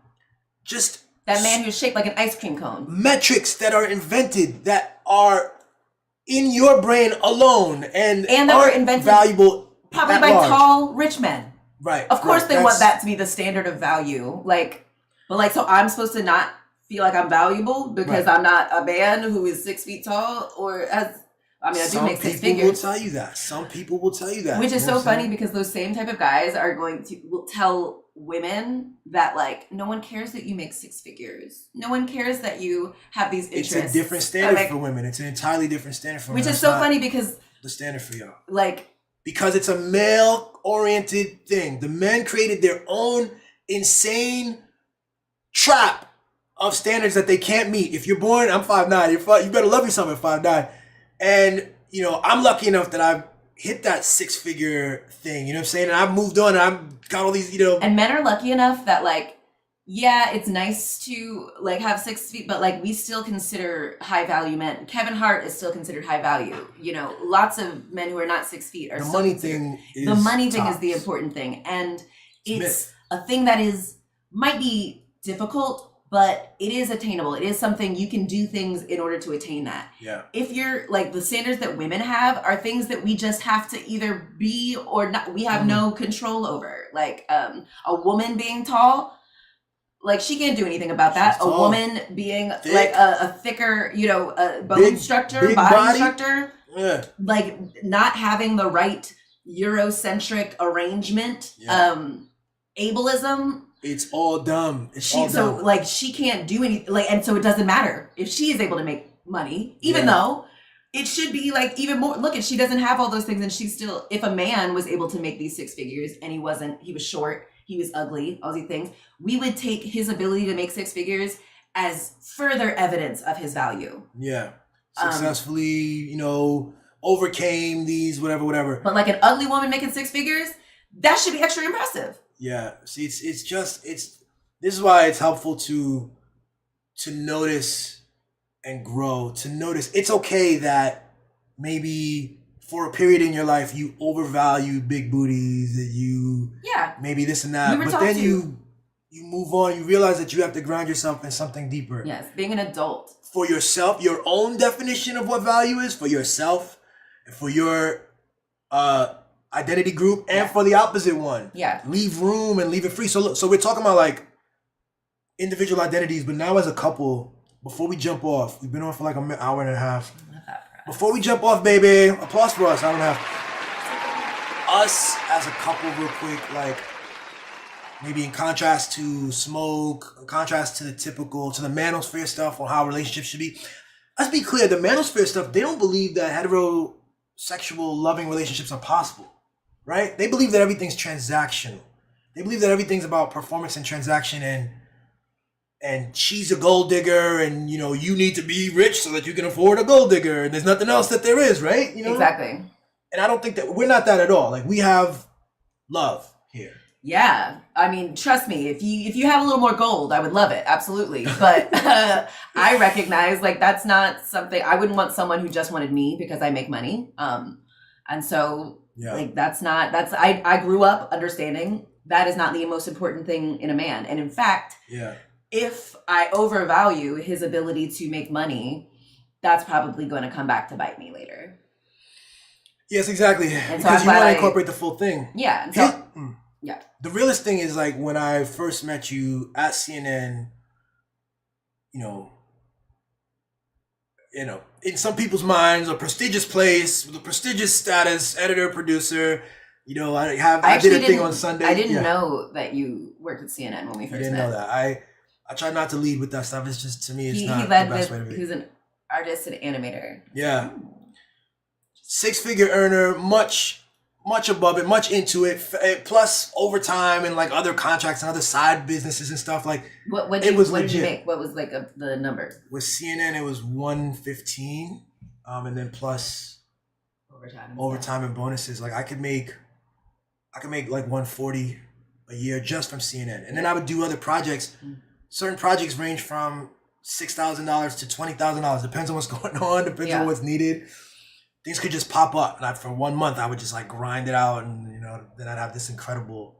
Just that man who's shaped like an ice cream cone. Metrics that are invented that are in your brain alone and that were invented valuable probably by tall rich men. Right. Of course they want that to be the standard of value. Like, but like, so I'm supposed to not feel like I'm valuable because I'm not a man who is 6 feet tall or I do make six figures. Some people will tell you that. Some people will tell you that. Which is so funny because those same type of guys will tell women that like, no one cares that you make six figures. No one cares that you have these interests. It's a different standard for women. It's an entirely different standard for women. Which is so funny because the standard for y'all. Like, because it's a male-oriented thing. The men created their own insane trap of standards that they can't meet. If you're born, I'm 5'9", you better love yourself at 5'9". And, you know, I'm lucky enough that I've hit that six-figure thing, you know what I'm saying? And I've moved on and I've got all these, you know. And men are lucky enough that, like, yeah, it's nice to, like, have 6 feet, but, like, we still consider high-value men. Kevin Hart is still considered high value. You know, lots of men who are not 6 feet are the still money thing is the money thing tops. is the important thing. And it's a thing that might be difficult, but it is attainable. It is something you can do things in order to attain that. Yeah. If you're like the standards that women have are things that we just have to either be or not, we have no control over. Like a woman being tall, like she can't do anything about that. A woman being like a thicker, you know, bone structure, body structure, like not having the right Eurocentric arrangement, ableism. It's all dumb. So like she can't do anything, like, and so it doesn't matter if she is able to make money, even though it should be like even more. Look, if she doesn't have all those things, and she's still. If a man was able to make these six figures and he wasn't, he was short, he was ugly, all these things, we would take his ability to make six figures as further evidence of his value. Yeah, successfully, you know, overcame these whatever. But like an ugly woman making six figures, that should be extra impressive. Yeah, see, this is why it's helpful to notice and grow. To notice it's okay that maybe for a period in your life you overvalue big booties, that you maybe this and that, but then you you move on. You realize that you have to ground yourself in something deeper. Yes, being an adult. For yourself, your own definition of what value is for yourself, and for your identity group, and for the opposite one. Yeah. Leave room and leave it free. So we're talking about like individual identities, but now as a couple, before we jump off, we've been on for like an hour and a half. Before we jump off, baby, applause for us. I don't have us as a couple, real quick, like maybe in contrast to Smoke, in contrast to the Manosphere stuff on how relationships should be. Let's be clear, the Manosphere stuff, they don't believe that heterosexual loving relationships are possible, right? They believe that everything's transactional. They believe that everything's about performance and transaction, and she's a gold digger, and you need to be rich so that you can afford a gold digger, and there's nothing else that there is, right? Exactly. And I don't think that we're not that at all. Like, we have love here. Yeah, I mean, trust me, if you have a little more gold, I would love it, absolutely. But I recognize like that's not something I wouldn't want someone who just wanted me because I make money. And so like I grew up understanding that is not the most important thing in a man. And in fact, if I overvalue his ability to make money, that's probably going to come back to bite me later. Yes, exactly. And so because you want to incorporate the full thing. Yeah. And so, the realest thing is like when I first met you at CNN, in some people's minds, a prestigious place with a prestigious status, editor, producer. I did a thing on Sunday. I didn't know that you worked at CNN when we first met. You didn't know that. I try not to lead with that stuff. It's just, to me, it's not he the led best with, way to be. He was an artist and animator. Yeah. 6-figure earner, much above it, much into it, plus overtime and like other contracts and other side businesses and stuff. Like, what did you make? What was like the number? With CNN, it was 115, and then plus overtime and bonuses. Like I could make like 140 a year just from CNN, and then I would do other projects. Certain projects range from $6,000 to $20,000. Depends on what's going on. Depends on what's needed. Things could just pop up, and for 1 month I would just like grind it out, and then I'd have this incredible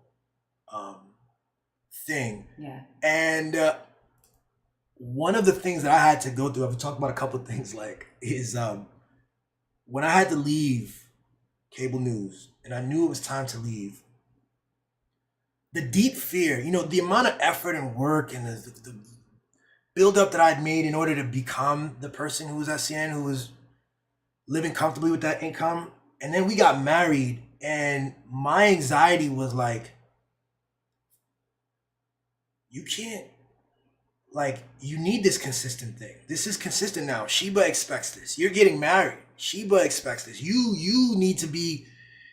thing. Yeah. And one of the things that I had to go through, I've talked about a couple of things, like is when I had to leave cable news, and I knew it was time to leave. The deep fear, the amount of effort and work and the build up that I'd made in order to become the person who was at CNN, who was living comfortably with that income. And then we got married, and my anxiety was like, you can't, like, you need this consistent thing. This is consistent now. Sheba expects this. You're getting married. Sheba expects this. You need to be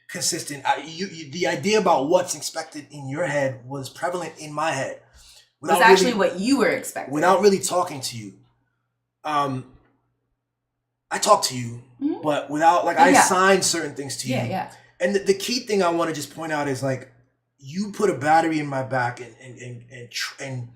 consistent. The idea about what's expected in your head was prevalent in my head. It was actually what you were expecting. Without really talking to you. I talked to you, but without, like, I assigned certain things to you. Yeah. And the key thing I want to just point out is, like, you put a battery in my back and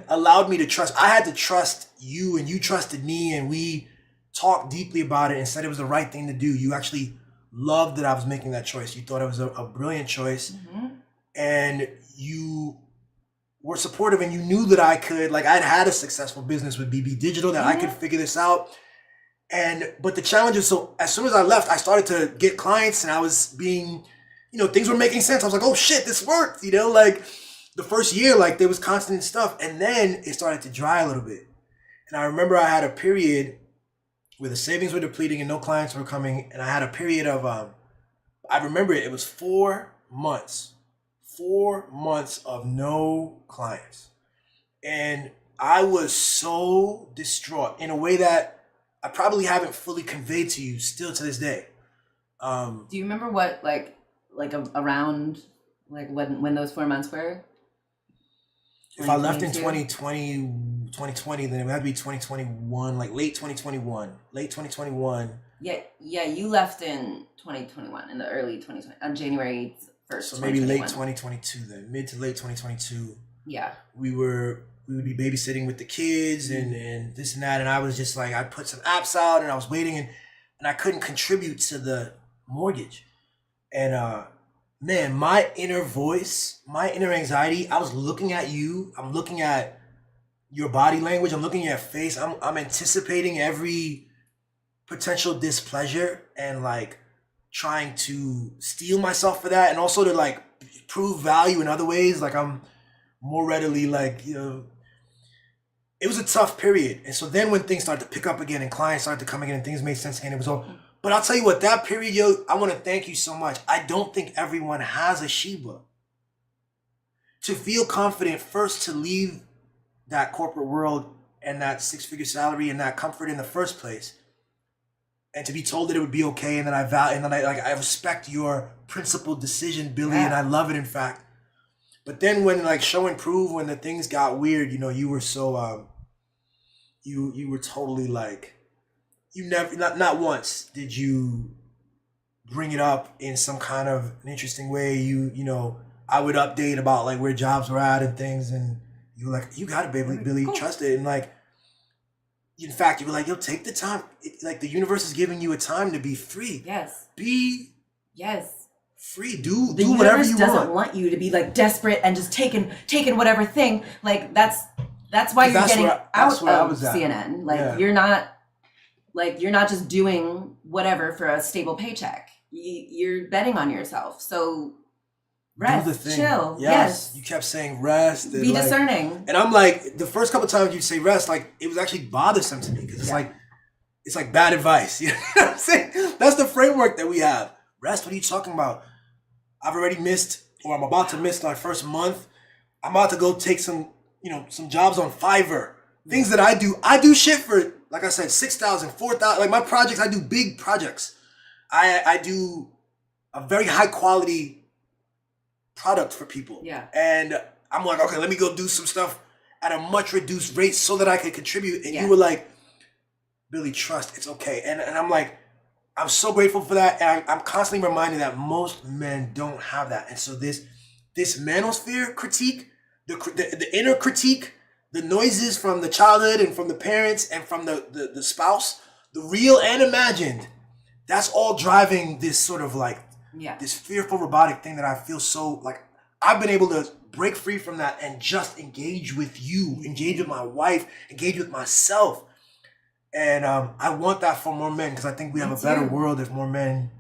allowed me to trust. I had to trust you, and you trusted me, and we talked deeply about it and said it was the right thing to do. You actually loved that I was making that choice. You thought it was a brilliant choice. And you were supportive, and you knew that I could, like, I'd had a successful business with BB Digital, that I could figure this out. But the challenge is, so as soon as I left, I started to get clients, and I was being, things were making sense. I was like, oh shit, this worked, like the first year, like there was constant stuff. And then it started to dry a little bit. And I remember I had a period where the savings were depleting and no clients were coming. And I had a period of, I remember it was 4 months of no clients. And I was so distraught in a way that I probably haven't fully conveyed to you still to this day. Do you remember what, around, when those 4 months were? If I left in 2020, then it would have to be 2021, like late 2021. Yeah, you left in 2021, in the early 2020, on January 1st. So maybe late 2022 then, mid to late 2022. Yeah. We would be babysitting with the kids and this and that. And I was just like, I put some apps out, and I was waiting, and I couldn't contribute to the mortgage. And man, my inner voice, my inner anxiety, I was looking at you, I'm looking at your body language, I'm looking at your face, I'm anticipating every potential displeasure and like trying to steel myself for that, and also to like prove value in other ways. Like I'm more readily like, it was a tough period. And so then when things started to pick up again and clients started to come again and things made sense again, it was all. But I'll tell you what, that period, yo, I want to thank you so much. I don't think everyone has a Sheba. To feel confident first to leave that corporate world and that 6-figure salary and that comfort in the first place, and to be told that it would be okay, and then I respect your principled decision, Billy, and I love it, in fact. But then when like show and prove, when the things got weird, you were so you were totally like, you never, not once did you bring it up in some kind of an interesting way. I would update about like where jobs were at and things, and you were like, you got it, baby, Billy, trust it. And like, in fact, you were like, yo, take the time. Like the universe is giving you a time to be free. Yes. Be free. Do whatever you want. The universe doesn't want you to be like desperate and just taking whatever thing. Like that's why you're getting out of CNN. Like you're not just doing whatever for a stable paycheck. You're betting on yourself. So rest, chill. Yes. You kept saying rest. And be discerning. And I'm like, the first couple times you'd say rest, like it was actually bothersome to me because it's like bad advice. You know what I'm saying? That's the framework that we have. Rest, what are you talking about? I've already missed, or I'm about to miss my first month. I'm about to go take some jobs on Fiverr. Things that I do shit for, like I said, 6,000, 4,000. Like my projects, I do big projects. I do a very high quality product for people. Yeah. And I'm like, okay, let me go do some stuff at a much reduced rate so that I can contribute. And you were like, Billy, trust, it's okay. And I'm like, I'm so grateful for that. And I'm constantly reminded that most men don't have that. And so this Manosphere critique, the inner critique, the noises from the childhood and from the parents and from the spouse, the real and imagined, that's all driving this sort of like, this fearful robotic thing that I feel so like I've been able to break free from that and just engage with you, engage with my wife, engage with myself. And I want that for more men because I think we have a better world if more men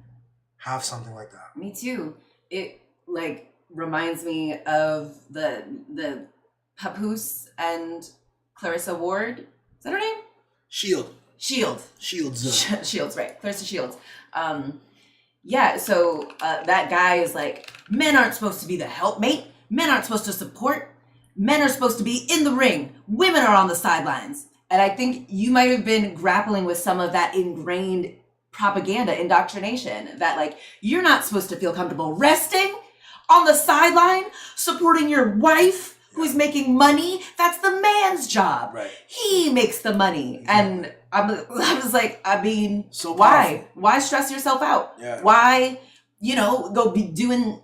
have something like that. Me too. It like reminds me of the Papoose and Clarissa Ward. Is that her name? Shields, right. Clarissa Shields. So that guy is like, men aren't supposed to be the helpmate. Men aren't supposed to support. Men are supposed to be in the ring. Women are on the sidelines. And I think you might have been grappling with some of that ingrained propaganda, indoctrination, that like, you're not supposed to feel comfortable resting on the sideline, supporting your wife who's making money. That's the man's job. Right. He makes the money. And I was like, I mean, so why? Why stress yourself out? Yeah. Why, go be doing,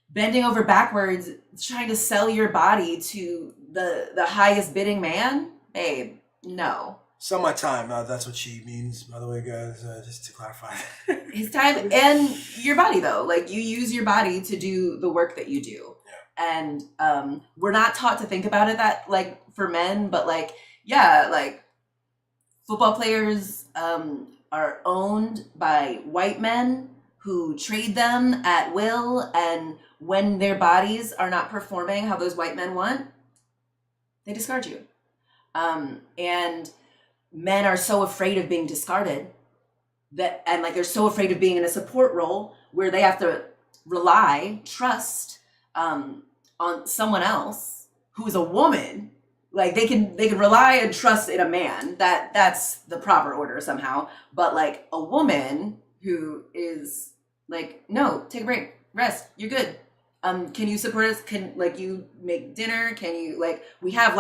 bending over backwards, trying to sell your body to the highest bidding man? Babe, no. Sell my time. That's what she means, by the way, guys, just to clarify. His time and your body, though. Like, you use your body to do the work that you do. Yeah. And we're not taught to think about it that, like, for men, but, like, football players are owned by white men who trade them at will, and when their bodies are not performing how those white men want, they discard you. And men are so afraid of being discarded and they're so afraid of being in a support role where they have to trust on someone else who is a woman. Like they can rely and trust in a man. That's the proper order somehow. But like a woman who is like, no, take a break, rest, you're good. Can you support us? Can you make dinner? Can you we have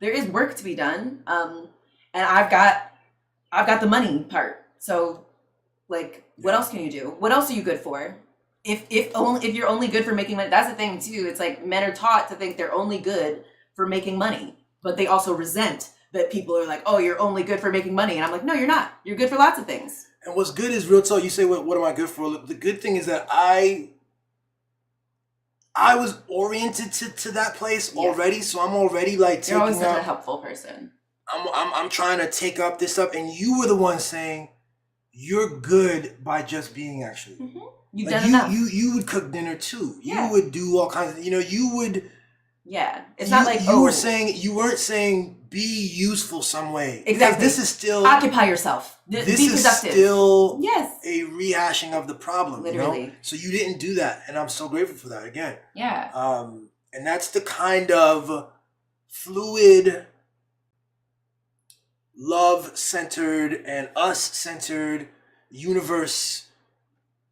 there is work to be done. And I've got the money part. So what else can you do? What else are you good for? If you're only good for making money, that's the thing too. It's like men are taught to think they're only good for making money, but they also resent that people are like, oh, you're only good for making money. And I'm like, no, you're not. You're good for lots of things. And what's good is real talk. You say, what am I good for? The good thing is that I was oriented to that place already, so I'm already like taking You're always such up, a helpful person. I'm trying to take up this stuff, and you were the one saying you're good by just being actually. Mm-hmm. You've Like done enough. you would cook dinner too. Yeah. You would do all kinds of, you would. Yeah, it's not like you weren't saying be useful some way. Exactly. Because this is still occupy yourself. This be is productive. still Yes. a rehashing of the problem. Literally. You know? So you didn't do that, and I'm so grateful for that again. Yeah. And that's the kind of fluid, love-centered and us-centered universe,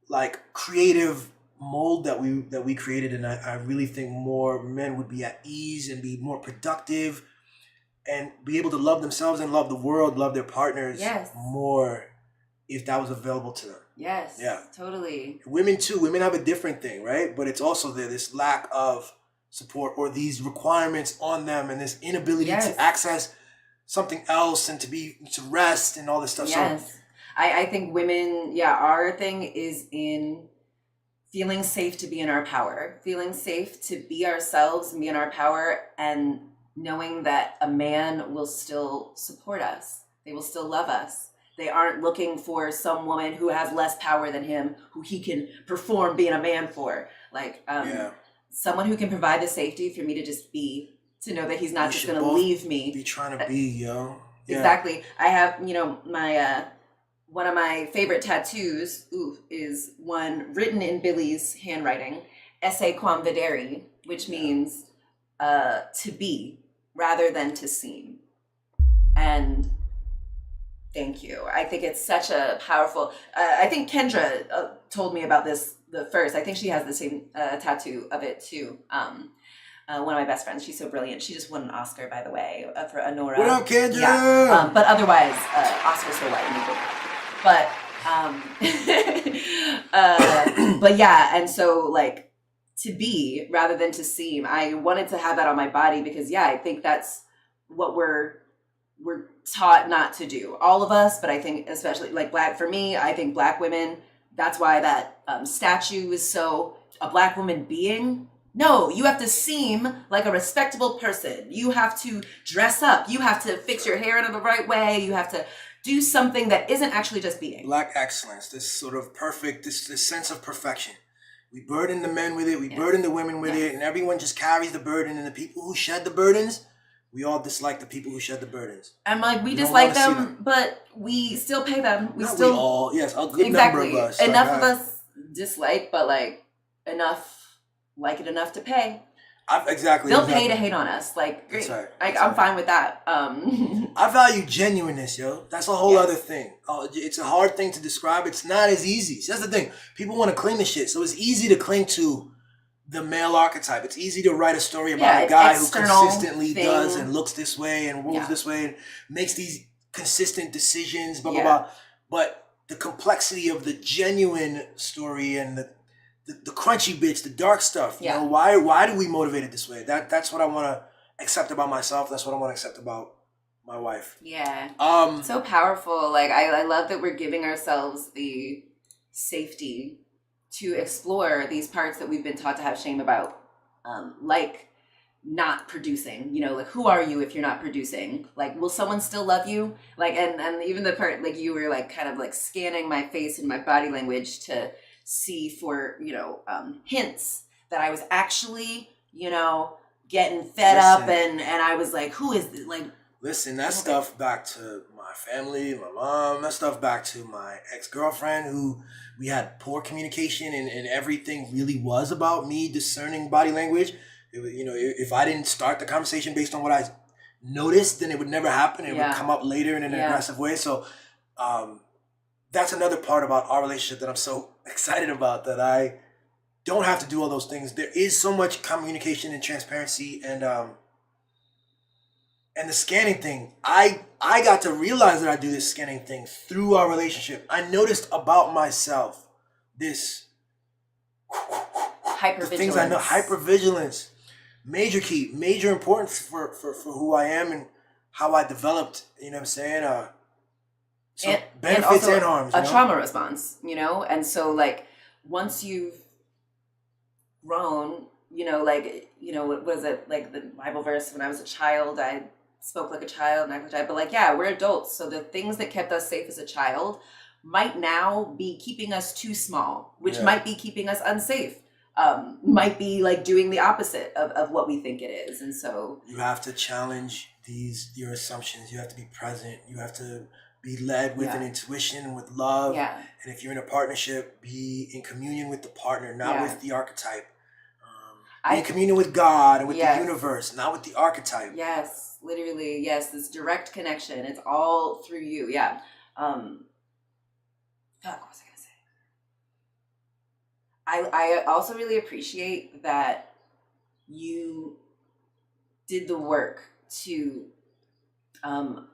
like creative mold that we created. And I really think more men would be at ease and be more productive and be able to love themselves and love the world, love their partners more if that was available to them. Yes. Yeah. Totally. Women too. Women have a different thing, right? But it's also this lack of support or these requirements on them and this inability to access something else and to rest and all this stuff. Yes. So I think women, our thing is in feeling safe to be in our power, feeling safe to be ourselves and be in our power, and knowing that a man will still support us. They will still love us. They aren't looking for some woman who has less power than him, who he can perform being a man for. Like, someone who can provide the safety for me to just be, to know that he's not just going to leave me. Be trying to be, yo. Yeah. Exactly. I have, my, one of my favorite tattoos is one written in Billy's handwriting, Esse quam videri, which means to be rather than to seem. And thank you. I think it's such a powerful, I think Kendra told me about this the first. I think she has the same tattoo of it too. One of my best friends. She's so brilliant. She just won an Oscar, by the way, for Honora. What up, Kendra? Yeah. But otherwise, Oscars for white people. But but yeah, and so like to be rather than to seem. I wanted to have that on my body because I think that's what we're taught not to do. All of us, but I think especially like for me, I think Black women. That's why that statue is so a Black woman being. No, you have to seem like a respectable person. You have to dress up. You have to fix your hair in the right way. You have to do something that isn't actually just being. Black excellence, this sort of perfect, this sense of perfection. We burden the men with it, we burden the women with it, and everyone just carries the burden. And the people who shed the burdens, we all dislike the people who shed the burdens. I'm like, we dislike them, but we still pay them. We all, yes, a good number of us. Enough of us dislike, but like enough. Like it enough to pay. They'll pay to hate on us. Like, great. That's right. I'm fine with that. I value genuineness, yo. That's a whole other thing. It's a hard thing to describe. It's not as easy. See, that's the thing. People want to cling to shit. So it's easy to cling to the male archetype. It's easy to write a story about a guy who consistently does and looks this way and moves this way and makes these consistent decisions, blah, blah, blah. But the complexity of the genuine story and the crunchy bits, the dark stuff. You know, why do we motivate it this way? That's what I want to accept about myself. That's what I want to accept about my wife. Yeah. So powerful. Like I love that we're giving ourselves the safety to explore these parts that we've been taught to have shame about. Like not producing, like who are you if you're not producing? Like, will someone still love you? Like, and even the part, like you were like kind of like scanning my face and my body language to see for, hints that I was actually, getting fed up and I was like, who is this? Like, listen, that stuff back to my family, my mom, that stuff back to my ex-girlfriend who we had poor communication and everything really was about me discerning body language. It was, if I didn't start the conversation based on what I noticed, then it would never happen. It would come up later in an aggressive way. So, that's another part about our relationship that I'm so excited about, that I don't have to do all those things. There is so much communication and transparency and the scanning thing. I got to realize that I do this scanning thing through our relationship. I noticed about myself this hypervigilance. The things I know, hypervigilance, major key, major importance for who I am and how I developed. You know what I'm saying? So and benefits also and harms. a you know? trauma response, you know? And so like once you've grown, you know, like, you know, what was it, like the Bible verse, when I was a child, I spoke like a child and acted like a child. But like, yeah, we're adults. So the things that kept us safe as a child might now be keeping us too small, which might be keeping us unsafe. Might be like doing the opposite of what we think it is. And so you have to challenge your assumptions. You have to be present. You have to be led with an intuition and with love. Yeah. And if you're in a partnership, be in communion with the partner, not with the archetype. Be in communion with God and with the universe, not with the archetype. Yes, literally, yes. This direct connection. It's all through you. Yeah. Fuck, what was I gonna say? I also really appreciate that you did the work to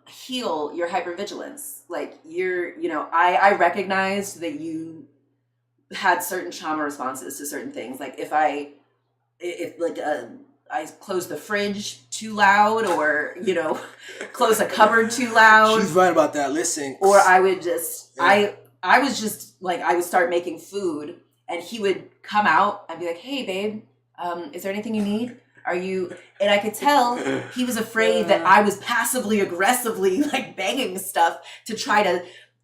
heal your hypervigilance. Like I recognized that you had certain trauma responses to certain things. Like if I close the fridge too loud, or close a cupboard too loud. She's right about that. Listen, or I would just I was just like, I would start making food, and he would come out and be like, "Hey, babe, is there anything you need? Are you?" And I could tell he was afraid that I was passively aggressively like banging stuff to try to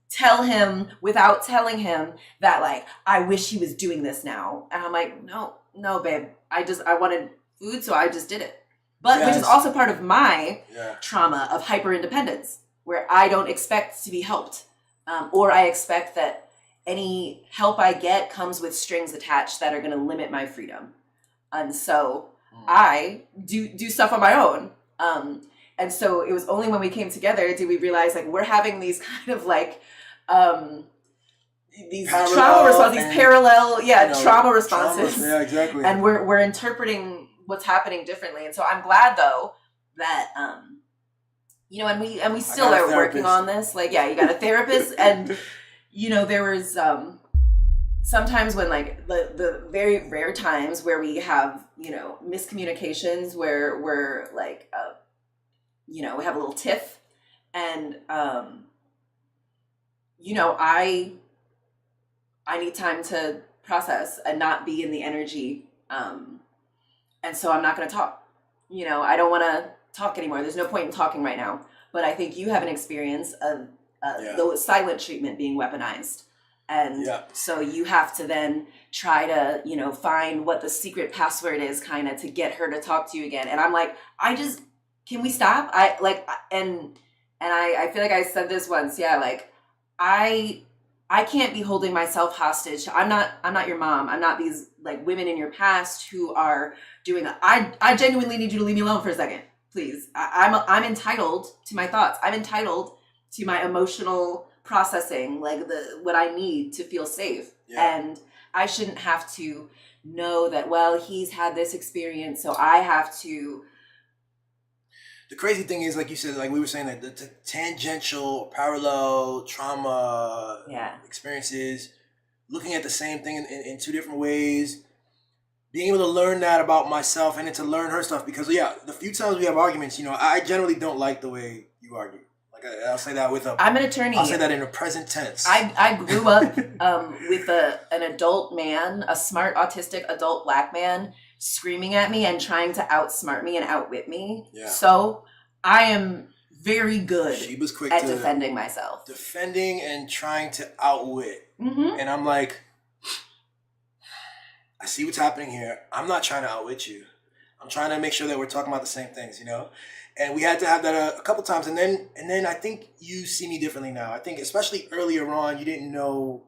tell him without telling him that like I wish he was doing this now. And I'm like, no, babe. I wanted food, so I just did it. But which is also part of my trauma of hyper independence, where I don't expect to be helped, or I expect that any help I get comes with strings attached that are going to limit my freedom, and so I do stuff on my own. And so it was only when we came together did we realize like we're having these kind of like these trauma responses, these parallel trauma responses. Yeah, exactly. And we're interpreting what's happening differently. And so I'm glad though that and we still are working on this. Like, yeah, you got a therapist, and there was sometimes when like the very rare times where we have miscommunications where we're like we have a little tiff, and I need time to process and not be in the energy. And so I'm not going to talk. I don't want to talk anymore. There's no point in talking right now. But I think you have an experience of the silent treatment being weaponized. And so you have to then try to, find what the secret password is kind of to get her to talk to you again. And I'm like, can we stop? I feel like I said this once. Yeah. Like I can't be holding myself hostage. I'm not your mom. I'm not these like women in your past who are doing that. I genuinely need you to leave me alone for a second, please. I'm entitled to my thoughts. I'm entitled to my emotional processing, like what I need to feel safe. Yeah. And I shouldn't have to know that, well, he's had this experience, so I have to. The crazy thing is, like you said, like we were saying, that the tangential, parallel trauma experiences, looking at the same thing in two different ways, being able to learn that about myself and then to learn her stuff. Because, the few times we have arguments, I generally don't like the way you argue. Like, I'll say that I'm an attorney. I'll say that in a present tense. I grew up with an adult man, a smart, autistic adult Black man, screaming at me and trying to outsmart me and outwit me. Yeah. So I am very good Sheba's quick at defending myself. Defending and trying to outwit. Mm-hmm. And I'm like, I see what's happening here. I'm not trying to outwit you. I'm trying to make sure that we're talking about the same things, And we had to have that a couple times. And then I think you see me differently now. I think especially earlier on, you didn't know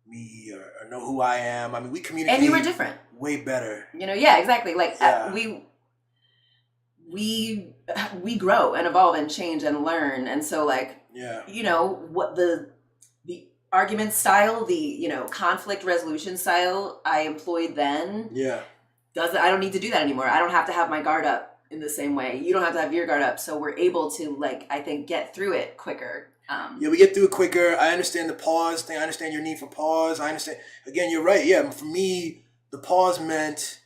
me or know who I am. I mean, we communicated. And you were different. Way better. Yeah, exactly. Like we grow and evolve and change and learn. And so like, what the argument style, the, conflict resolution style I employed then. Yeah. I don't need to do that anymore. I don't have to have my guard up in the same way. You don't have to have your guard up. So we're able to like, I think, get through it quicker. We get through it quicker. I understand the pause thing. I understand your need for pause. I understand. Again, you're right. Yeah. For me, the pause meant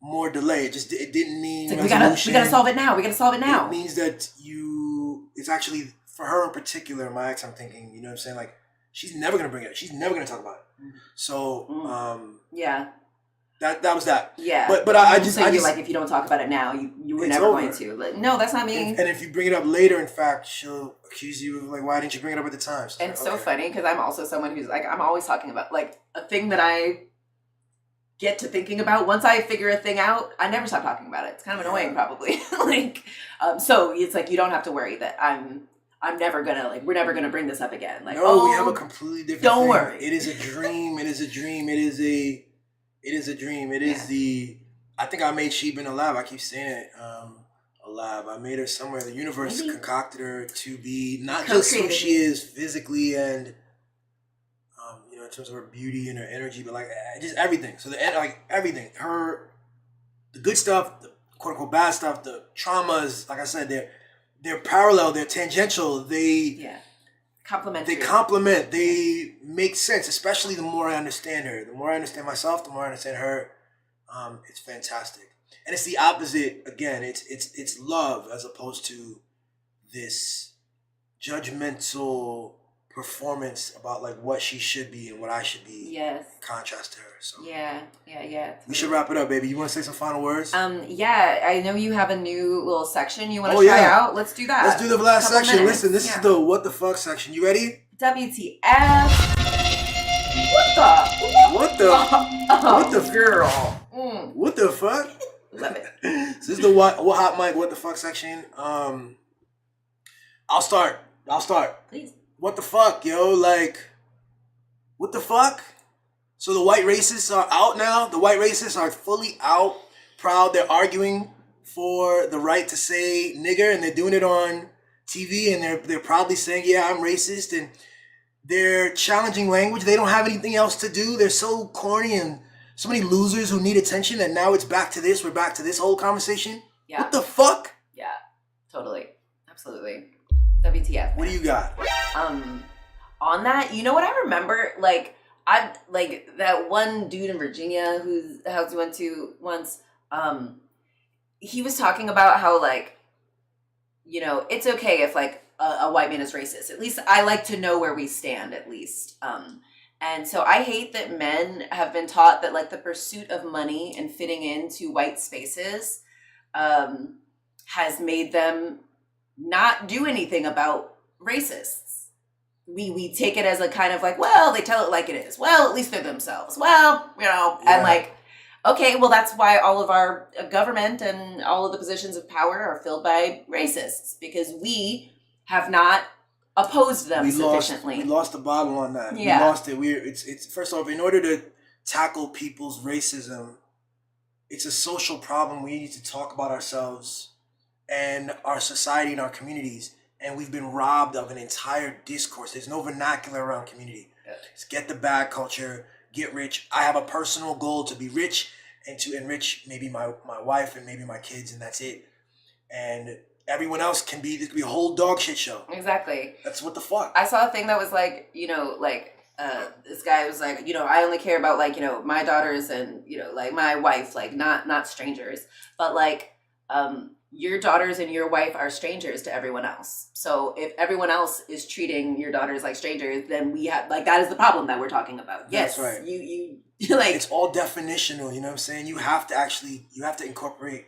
more delay. It didn't mean like we gotta solve it now. We gotta solve it now. It means that it's actually for her in particular, my ex, I'm thinking, you know what I'm saying? Like, she's never gonna bring it up. She's never gonna talk about it. So, yeah. that was that. Yeah. But I just like, if you don't talk about it now, you were never over. going to. Like, no, that's not me. And if you bring it up later, in fact, she'll accuse you of like, why didn't you bring it up at the time? So and it's so funny because I'm also someone who's like, I'm always talking about like a thing that I get to thinking about. Once I figure a thing out, I never stop talking about it. It's kind of annoying, probably. Like, so it's like you don't have to worry that I'm never gonna like we're never gonna bring this up again. Like, no, we have a completely different. Don't thing. worry. It is a dream. It is a dream. It is a dream. It is the. I think I made Sheba in a lab. I keep saying it. A lab. I made her somewhere. The universe concocted her to be not just who she is physically and, you know, in terms of her beauty and her energy, but like just everything. So like everything. The good stuff, the quote unquote bad stuff, the traumas. Like I said, they're parallel. They're tangential. Complementary. They complement. They make sense, especially the more I understand her. The more I understand myself, the more I understand her. It's fantastic. And it's the opposite. Again, it's love as opposed to this judgmental performance about like what she should be and what I should be. Yes. In contrast to her. So Yeah. we should wrap it up, baby. You want to say some final words? Yeah, I know you have a new little section you want to try out. Let's do that. Let's do the last section. Minutes. Listen, this is the what the fuck section. You ready? WTF? What the girl? What the fuck? Love it. So this is the what hot mic what the fuck section. I'll start. Please. What the fuck, yo? Like, what the fuck? So the white racists are out now. The white racists are fully out, proud. They're arguing for the right to say nigger, and they're doing it on TV, and they're proudly saying, yeah, I'm racist, and they're challenging language. They don't have anything else to do. They're so corny and so many losers who need attention, and now it's back to this. We're back to this whole conversation. Yeah. What the fuck? Yeah, totally. Absolutely. WTF. What do you got? On that, you know what I remember? Like, I like that one dude in Virginia whose house we went to once. He was talking about how, like, you know, it's okay if like a white man is racist. At least I like to know where we stand, at least. And so I hate that men have been taught that like the pursuit of money and fitting into white spaces has made them not do anything about racists. We take it as a kind of like, well, they tell it like it is. Well, at least they're themselves. Well, you know, and like, okay, well, that's why all of our government and all of the positions of power are filled by racists, because we have not opposed them sufficiently. We lost the bottle on that. Yeah. We lost it. It's first off, in order to tackle people's racism, it's a social problem. We need to talk about ourselves and our society and our communities. And we've been robbed of an entire discourse. There's no vernacular around community. It's get the bag culture, get rich. I have a personal goal to be rich and to enrich maybe my wife and maybe my kids, and that's it. And everyone else can be, this could be a whole dog shit show. Exactly. That's what the fuck. I saw a thing that was like, you know, like, this guy was like, you know, I only care about like, you know, my daughters and, you know, like my wife, like not strangers, but like, your daughters and your wife are strangers to everyone else. So if everyone else is treating your daughters like strangers, then we have, like, that is the problem that we're talking about. Yes. That's right. You like, it's all definitional, you know what I'm saying? You have to incorporate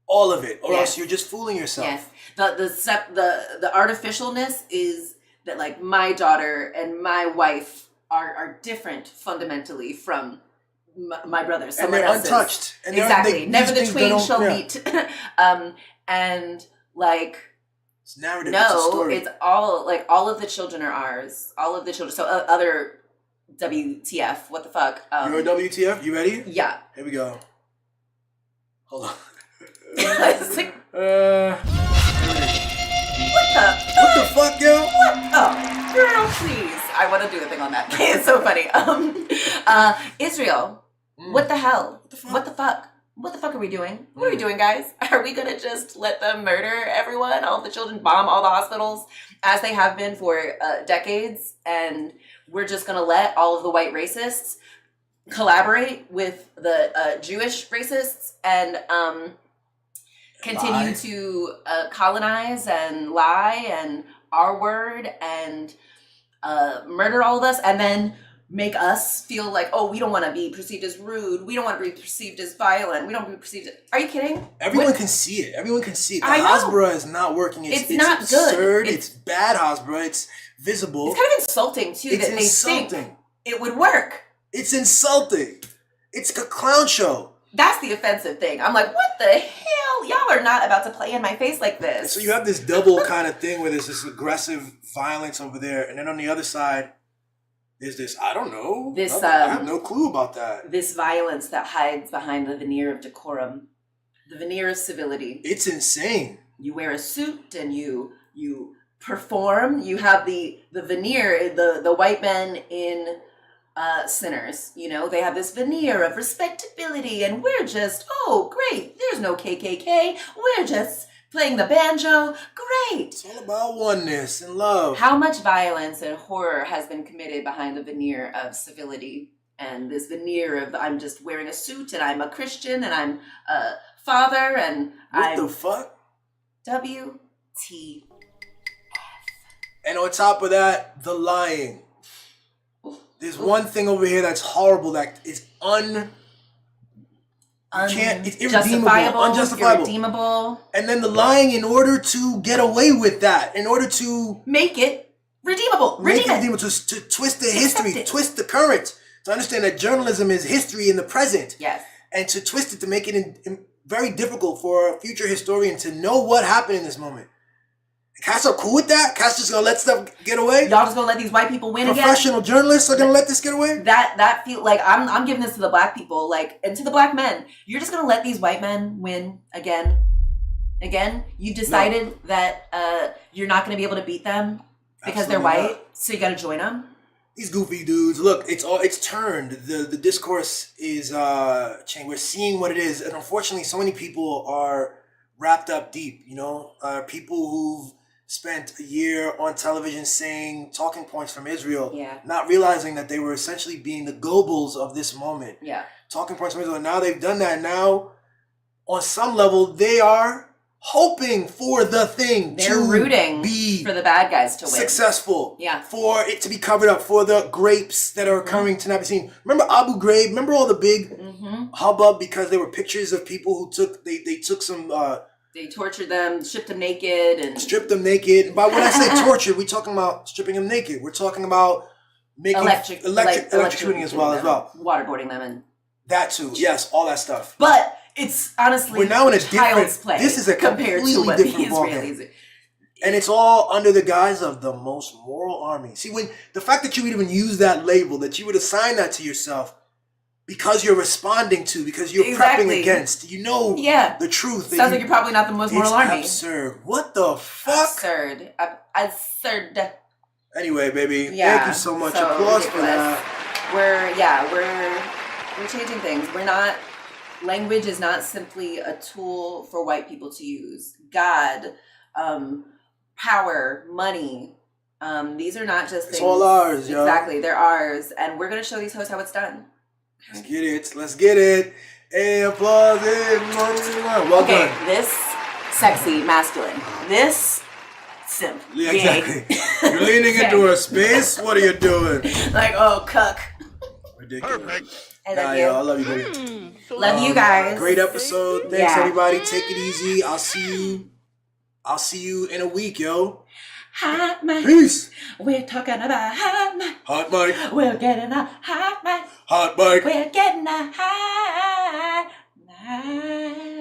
all of it, or else you're just fooling yourself. Yes. The artificialness is that like my daughter and my wife are different fundamentally from my brothers, and they're untouched. And exactly. Never the twain shall meet. And like, it's narrative. No, it's all like all of the children are ours. All of the children. So other WTF? What the fuck? You're a WTF? You ready? Yeah. Here we go. Hold on. It's like, what the fuck, yo? What? Oh, girl, please. I want to do a thing on that. It's so funny. Israel. What the hell? What the fuck? What the fuck are we doing? What are we doing, guys? Are we gonna just let them murder everyone? All the children, bomb all the hospitals, as they have been for decades, and we're just gonna let all of the white racists collaborate with the Jewish racists and continue to colonize and lie and our word and murder all of us, and then make us feel like, oh, we don't want to be perceived as rude. We don't want to be perceived as violent. We don't want to be perceived as... Are you kidding? Everyone can see it. Everyone can see it. The I know. Hasbara is not working. It's not absurd. good. It's bad Hasbara. It's visible. It's kind of insulting, too, that they think it would work. It's insulting. It's a clown show. That's the offensive thing. I'm like, what the hell? Y'all are not about to play in my face like this. So you have this double kind of thing where there's this aggressive violence over there, and then on the other side, there's this, I don't know. I have no clue about that. This violence that hides behind the veneer of decorum, the veneer of civility. It's insane. You wear a suit and you perform. You have the veneer, the white men in Sinners, you know, they have this veneer of respectability, and we're just, oh, great, there's no KKK, we're just playing the banjo, great. It's all about oneness and love. How much violence and horror has been committed behind the veneer of civility and this veneer of I'm just wearing a suit and I'm a Christian and I'm a father and what the fuck? WTF. And on top of that, the lying. There's one thing over here that's horrible, that is it's irredeemable, unjustifiable. Irredeemable. And then the lying in order to get away with that, in order to make it redeemable. Make it redeemable, to twist the history, twist the current, to understand that journalism is history in the present. Yes. And to twist it to make it very difficult for a future historian to know what happened in this moment. Cass are cool with that? Cass just gonna let stuff get away? Y'all just gonna let these white people win again? Professional journalists are gonna let this get away? That feel like I'm giving this to the black people, like, and to the black men. You're just gonna let these white men win again? Again? You've decided that you're not gonna be able to beat them because they're white, so you gotta join them? These goofy dudes, look, it's turned. The discourse is changed. We're seeing what it is, and unfortunately, so many people are wrapped up deep. You know, people who've spent a year on television saying talking points from Israel, not realizing that they were essentially being the Goebbels of this moment. Yeah, talking points from Israel. And now they've done that. Now, on some level, they are hoping for the thing. They're rooting for the bad guys to win. Successful. Yeah. For it to be covered up, for the grapes that are coming to not be seen. Remember Abu Ghraib? Remember all the big hubbub because there were pictures of people who took, they took some... they tortured them, stripped them naked. Stripped them naked. By when I say torture, we're talking about stripping them naked. We're talking about making electrocuting as well. Waterboarding them and... That too. Yes, all that stuff. But... it's honestly we're now in a child's different. play. This is a completely different ballgame, and it's all under the guise of the most moral army. See, when the fact that you would even use that label, that you would assign that to yourself, because you're responding to, because you're prepping against, you know, the truth. Sounds like you're probably not the most moral army. It's absurd. What the fuck? Absurd. Anyway, baby, thank you so much. Applause for that. We're changing things. We're not. Language is not simply a tool for white people to use. God, power, money. These are not just things. It's all ours, yo. Exactly, they're ours. And we're going to show these hosts how it's done. Let's get it. Let's get it. Hey, applause. Hey, well okay, done. This sexy, masculine. This simp. Yeah, exactly. You're leaning into a space. What are you doing? Like, oh, cuck. Ridiculous. Perfect. I love you. Yo, I love you, baby. Love you guys. Great episode. Thanks, everybody. Take it easy. I'll see you in a week, yo. Hot mic. Peace. We're talking about hot mic. Hot mic. We're getting a hot mic. Hot mic. We're getting a hot mic.